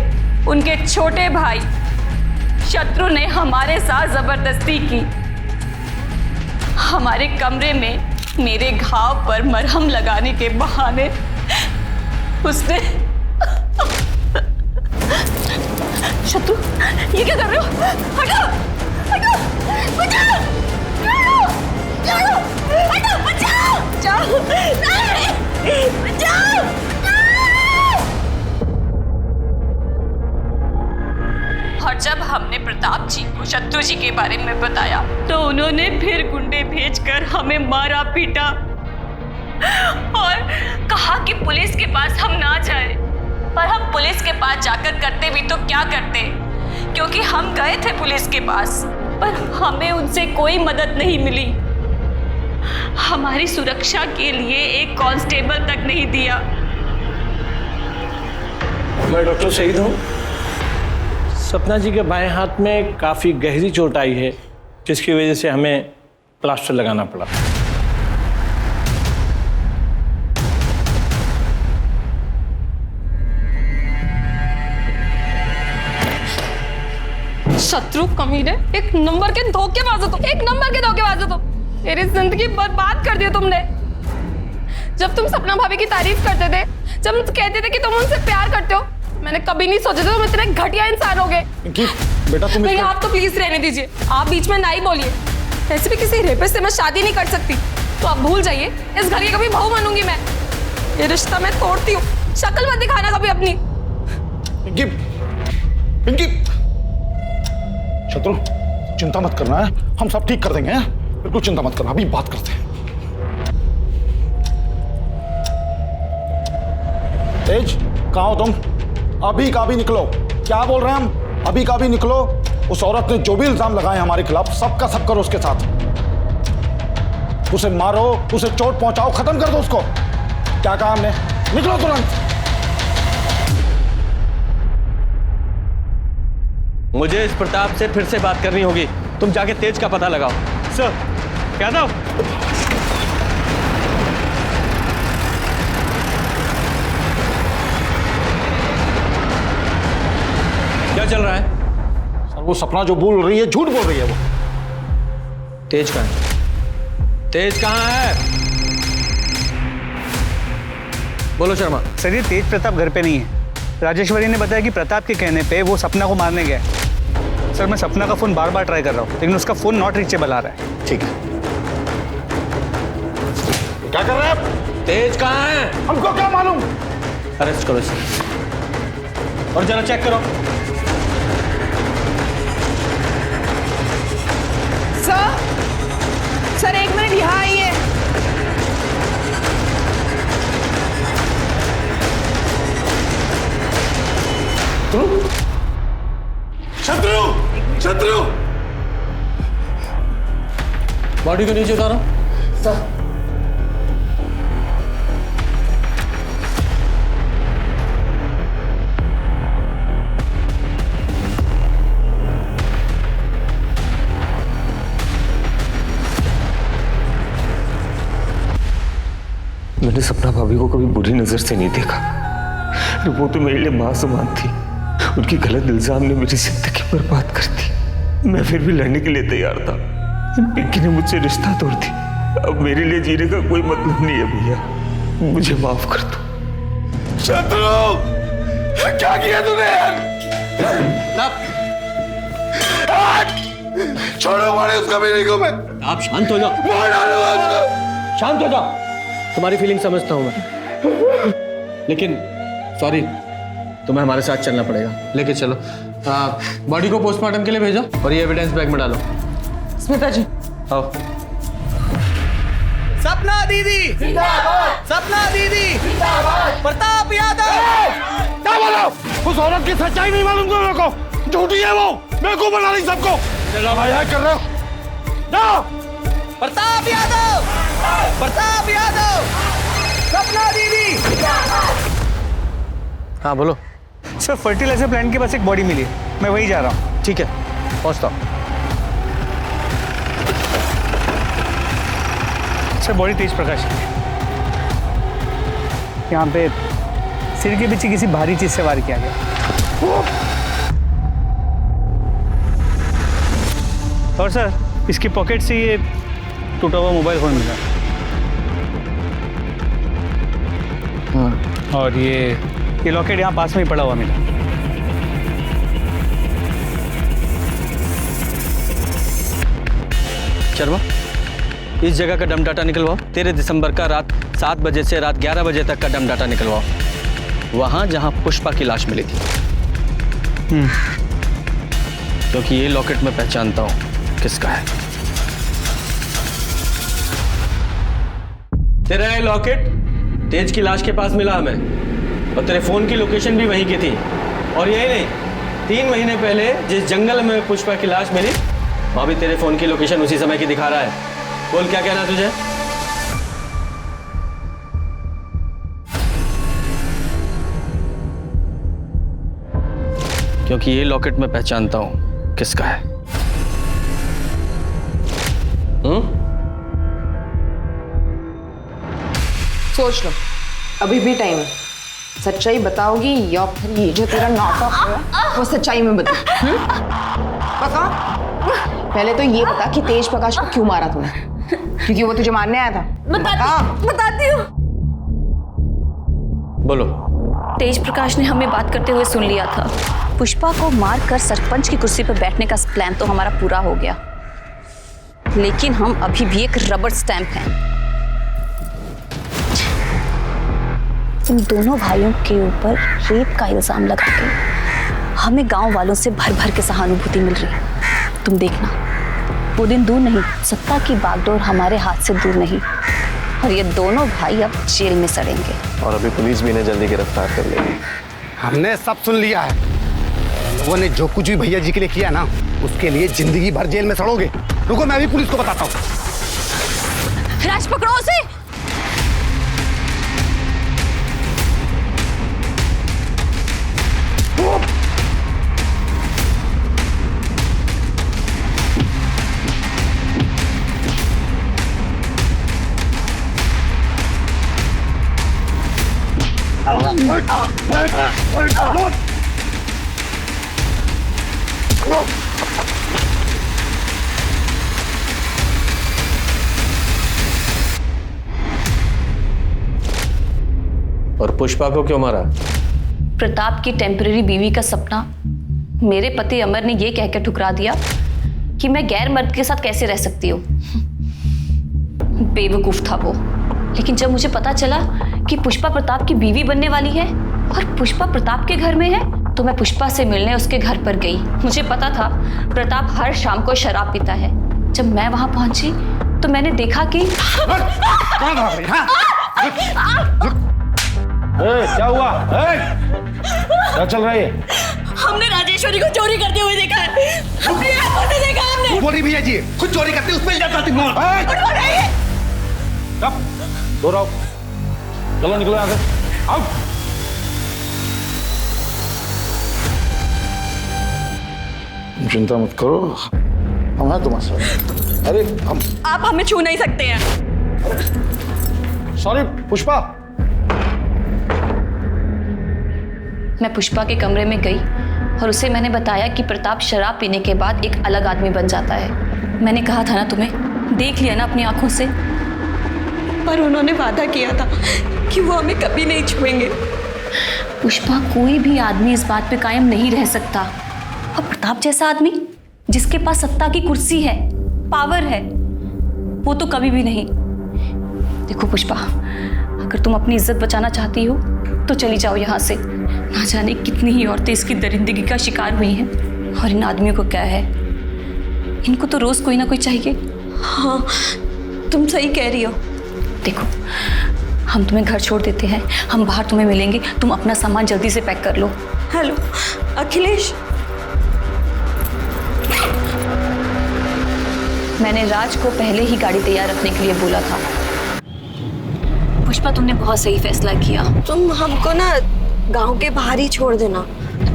उनके छोटे भाई शत्रु ने हमारे साथ जबरदस्ती की। हमारे कमरे में मेरे घाव पर मरहम लगाने के बहाने उसने शत्रु, ये क्या कर रहे हो? हटो, हटो, बचाओ, हटो, बचाओ, बचाओ, नहीं, बचाओ। और जब हमने प्रताप जी को शत्रु जी के बारे में बताया तो उन्होंने फिर गुंडे भेजकर हमें मारा पीटा और कहा कि पुलिस के पास हम ना जाएं। पर हम पुलिस के पास जाकर करते भी तो क्या करते, क्योंकि हम गए थे पुलिस के पास, पर हमें उनसे कोई मदद नहीं मिली। हमारी सुरक्षा के लिए एक कांस्टेबल तक नहीं दिया। मैं डॉक्टर शहीद हूँ। सपना जी के बाएं हाथ में काफ़ी गहरी चोट आई है, जिसकी वजह से हमें प्लास्टर लगाना पड़ा। शत्रु कमीने, एक नंबर के धोखेबाज हो तुम, एक नंबर के धोखेबाज हो तुम। मेरी जिंदगी बर्बाद कर दी तुमने। जब तुम सपना भाभी की तारीफ करते थे, जब कहते थे कि तुम उनसे प्यार करते हो, मैंने कभी नहीं सोचा था तुम इतने घटिया इंसान होगे। बेटा तुम नहीं, आप तो प्लीज रहने दीजिए, आप बीच में ना ही बोलिए। ऐसे भी किसी रेपिस्ट से मैं शादी नहीं कर सकती, तो आप भूल जाइए। इस घर की कभी बहू बनूंगी मैं। ये रिश्ता मैं तोड़ती हूँ। शक्ल मत दिखाना कभी अपनी। पिंकी, शत्रु चिंता मत करना है, हम सब ठीक कर देंगे। बिल्कुल चिंता मत करना, अभी बात करते हैं। तेज, कहाँ हो तुम? अभी का भी निकलो। क्या बोल रहे हैं हम? अभी का भी निकलो। उस औरत ने जो भी इल्जाम लगाए हमारे खिलाफ, सबका सब करो उसके साथ। उसे मारो, उसे चोट पहुंचाओ, खत्म कर दो उसको। क्या कहा हमने? निकलो तुरंत। मुझे इस प्रताप से फिर से बात करनी होगी। तुम जाके तेज का पता लगाओ। सर, क्या था? क्या चल रहा है? सर वो सपना जो बोल रही है, झूठ बोल रही है वो। तेज कहाँ है? तेज कहाँ है? बोलो शर्मा। सर ये तेज प्रताप घर पे नहीं है। राजेश्वरी ने बताया कि प्रताप के कहने पे वो सपना को मारने गया है। सर मैं सपना का फोन बार बार ट्राई कर रहा हूँ, लेकिन उसका फोन नॉट रीचेबल आ रहा है। ठीक है। क्या कर रहे हैं आप? तेज कहाँ है? हमको क्या मालूम? अरेस्ट करो इसे और जरा चेक करो। सर 1 मिनट यहाँ आइए। शत्रु, शत्रु, बॉडी को नीचे उतारो। सर मैंने सपना भाभी को कभी बुरी नजर से नहीं देखा। वो तो मेरे लिए माँ समान थी। उनकी गलत इल्जाम ने मेरी जिंदगी बर्बाद कर दी। मैं फिर भी लड़ने के लिए तैयार था। पिंकी ने मुझसे रिश्ता तोड़ दी। अब मेरे लिए जीने का कोई मतलब नहीं है भैया, मुझे माफ कर दो। शत्रु, क्या किया तूने यार? छोड़ो मारे उसका मेरे को। मैं आप शांत हो जाओ, मार डालूंगा उसको। शांत हो जाओ। तुम्हारी फीलिंग समझता हूं मैं, लेकिन सॉरी, तुम्हें हमारे साथ चलना पड़ेगा। लेके चलो, बॉडी को पोस्टमार्टम के लिए भेजो और ये एविडेंस बैग में डालो। स्मिता जी, आओ। सपना दीदी जिंदाबाद, सपना दीदी जिंदाबाद, प्रताप यादव। क्या बोलो? उस औरत की सच्चाई नहीं मालूम तुम लोगों को? झूठी है वो, मैं को बना रही सबको। कर रहे हो ना? प्रताप यादव, प्रताप यादव, सपना दीदी। हाँ बोलो सर। फर्टिलाइजर प्लांट के पास एक बॉडी मिली है, मैं वहीं जा रहा हूँ। ठीक है, पहुँचता हूँ। सर बॉडी तेज प्रकाश की है। यहाँ पे सिर के पीछे किसी भारी चीज से वार किया गया। और सर इसकी पॉकेट से ये टूटा हुआ मोबाइल फोन मिला। और ये लॉकेट यहाँ पास में ही पड़ा हुआ मिला। शर्मा, इस जगह का डम डाटा निकलवाओ। 13 दिसंबर का रात 7 बजे से रात 11 बजे तक का डम डाटा निकलवाओ, वहां जहां पुष्पा की लाश मिली थी। क्योंकि ये लॉकेट मैं पहचानता हूं किसका है। तेरा ये लॉकेट तेज की लाश के पास मिला हमें, और तेरे फोन की लोकेशन भी वहीं की थी। और यही नहीं, 3 महीने पहले जिस जंगल में पुष्पा की लाश मिली, वहां भी तेरे फोन की लोकेशन उसी समय की दिखा रहा है। बोल क्या कहना तुझे? क्योंकि ये लॉकेट मैं पहचानता हूं किसका है। सोच लो, अभी भी टाइम है। सच्चाई बताओगी या फिर ये जो तेरा नाटक है वो सच्चाई में बता? बता। पहले तो ये बता कि तेज प्रकाश को क्यों मारा तूने? क्योंकि वो तुझे मारने आया था। बताती हूँ। बोलो। तेज प्रकाश ने हमें बात करते हुए सुन लिया था। पुष्पा को मारकर सरपंच की कुर्सी पर बैठने का प्लान तो हमारा पूरा हो गया, लेकिन हम अभी भी एक रबर स्टैंप हैं। इन दोनों भाइयों के ऊपर रेप का इल्जाम लगा के हमें गांव वालों से भर भर के सहानुभूति मिल रही है। तुम देखना, वो दिन दूर नहीं, सत्ता की बागडोर हमारे हाथ से दूर नहीं, और ये दोनों भाई अब जेल में सड़ेंगे। और अभी पुलिस भी इन्हें जल्दी गिरफ्तार कर लेगी। हमने सब सुन लिया है। लोगों ने जो कुछ भी भैया जी के लिए किया ना, उसके लिए जिंदगी भर जेल में सड़ोगे। रुको, मैं भी पुलिस को बताता हूँ। राज पकड़ो उसे। और पुष्पा को क्यों मारा? प्रताप की टेम्पररी बीवी का सपना मेरे पति अमर ने यह कहकर ठुकरा दिया कि मैं गैर मर्द के साथ कैसे रह सकती हूँ। बेवकूफ था वो। लेकिन जब मुझे पता चला कि पुष्पा प्रताप की बीवी बनने वाली है और पुष्पा प्रताप के घर में है, तो मैं पुष्पा से मिलने उसके घर पर गई। मुझे पता था प्रताप हर शाम को शराब पीता है। जब मैं वहां पहुंची तो मैंने देखा कि क्या हुआ? क्या चल रहा है? हमने राजेश्वरी को चोरी करते हुए देखा है। अपनी आंखों से देखा हमने। बोली भैया जी, खुद चोरी करते उसमें इल्जाम डालती हूँ। दो रहो, चलो निकलो यहाँ से। आओ। चिंता मत करो, हम हैं तुम्हारे साथ। अरे हम आप हमें छू नहीं सकते हैं। सॉरी पुष्पा। मैं पुष्पा के कमरे में गई और उसे मैंने बताया कि प्रताप शराब पीने के बाद एक अलग आदमी बन जाता है। मैंने कहा था ना तुम्हें, देख लिया ना अपनी आंखों से। पर उन्होंने वादा किया था कि वो हमें कभी नहीं छुएंगे। पुष्पा, कोई भी आदमी इस बात पे कायम नहीं रह सकता, और प्रताप जैसा आदमी जिसके पास सत्ता की कुर्सी है, पावर है, वो तो कभी भी नहीं। देखो पुष्पा, अगर तुम अपनी इज्जत बचाना चाहती हो तो चली जाओ यहाँ से। ना जाने कितनी ही औरतें इसकी दरिंदगी का शिकार हुई हैं, और इन आदमियों को क्या है, इनको तो रोज कोई ना कोई चाहिए। हाँ, तुम सही कह रही हो। देखो, हम तुम्हें घर छोड़ देते हैं, हम बाहर तुम्हें मिलेंगे, तुम अपना सामान जल्दी से पैक कर लो। हेलो अखिलेश, मैंने राज को पहले ही गाड़ी तैयार रखने के लिए बोला था। पुष्पा, तुमने बहुत सही फैसला किया। तुम हमको ना गांव के बाहर ही छोड़ देना।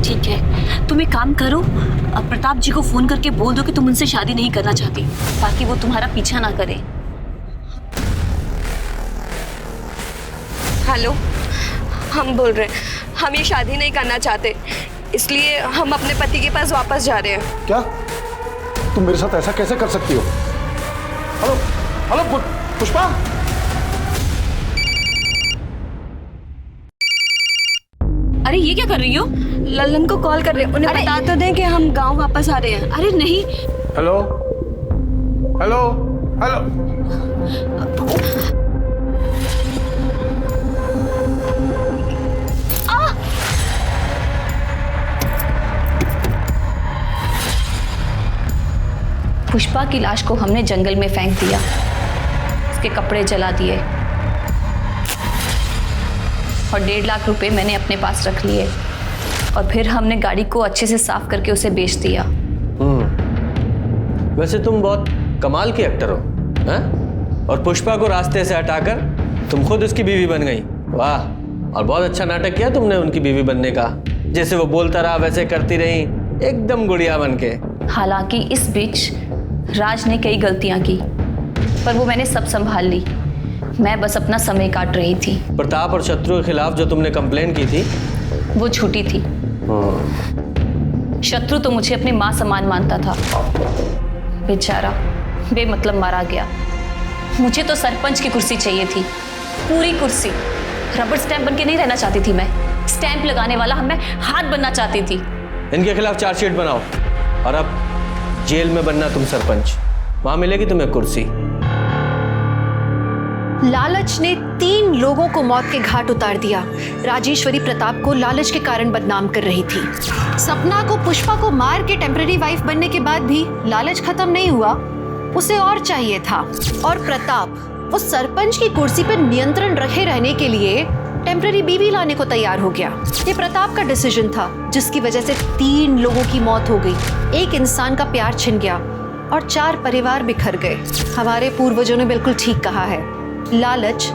ठीक है, तुम एक काम करो, अब प्रताप जी को फोन करके बोल दो कि तुम उनसे शादी नहीं करना चाहती, ताकि वो तुम्हारा पीछा ना करे। हेलो, हम बोल रहे हैं, हम ये शादी नहीं करना चाहते, इसलिए हम अपने पति के पास वापस जा रहे हैं। क्या तुम मेरे साथ ऐसा कैसे कर सकती हो? Hello hello Pushpa. अरे ये क्या कर रही हो? लल्लन को कॉल कर रहे हैं, उन्हें बता तो दें कि हम गांव वापस आ रहे हैं। अरे नहीं। Hello hello hello. पुष्पा की लाश को हमने जंगल में फेंक दिया, उसके कपड़े जला दिए, और 1.5 लाख रुपए मैंने अपने पास रख लिए, और फिर हमने गाड़ी को अच्छे से साफ करके उसे बेच दिया। वैसे तुम बहुत कमाल की एक्टर हो, हैं? और पुष्पा को रास्ते से हटाकर तुम खुद उसकी बीवी बन गई। वाह, और बहुत अच्छा नाटक किया तुमने उनकी बीवी बनने का। जैसे वो बोलता रहा वैसे करती रही, एकदम गुड़िया बन के। हालांकि इस बीच राज ने कई गलतियां की, पर वो मैंने सब संभाल ली। मैं बस अपना समय काट रही थी। प्रताप और शत्रु के खिलाफ जो तुमने कंप्लेंट की थी वो झूठी थी। शत्रु तो मुझे अपनी माँ समान मानता था, बेचारा बेमतलब मारा गया। मुझे तो सरपंच की कुर्सी चाहिए थी, पूरी कुर्सी। रबर स्टैंप बन के नहीं रहना चाहती थी मैं, स्टैंप लगाने वाला मैं हाथ बनना चाहती थी। इनके खिलाफ चार्जशीट बनाओ, और अब जेल में बनना तुम सरपंच, वहां मिलेगी तुम्हें कुर्सी। लालच ने 3 लोगों को मौत के घाट उतार दिया। राजेश्वरी प्रताप को लालच के कारण बदनाम कर रही थी। सपना को पुष्पा को मार के टेम्पररी वाइफ बनने के बाद भी लालच खत्म नहीं हुआ, उसे और चाहिए था। और प्रताप उस सरपंच की कुर्सी पर नियंत्रण रखे रहने के लिए टेम्पररी बीवी लाने को तैयार हो गया। ये प्रताप का डिसीजन था, जिसकी वजह से 3 लोगों की मौत हो गई, 1 इंसान का प्यार छिन गया, और 4 परिवार बिखर गए। हमारे पूर्वजों ने बिल्कुल ठीक कहा है, लालच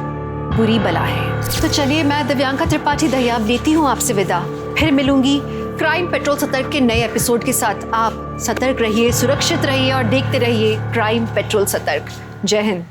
बुरी बला है। तो चलिए, मैं दिव्यांका त्रिपाठी दहियाब लेती हूँ आपसे विदा। फिर मिलूंगी क्राइम पेट्रोल सतर्क के नए एपिसोड के साथ। आप सतर्क रहिए, सुरक्षित रहिए और देखते रहिए क्राइम पेट्रोल सतर्क। जय हिंद।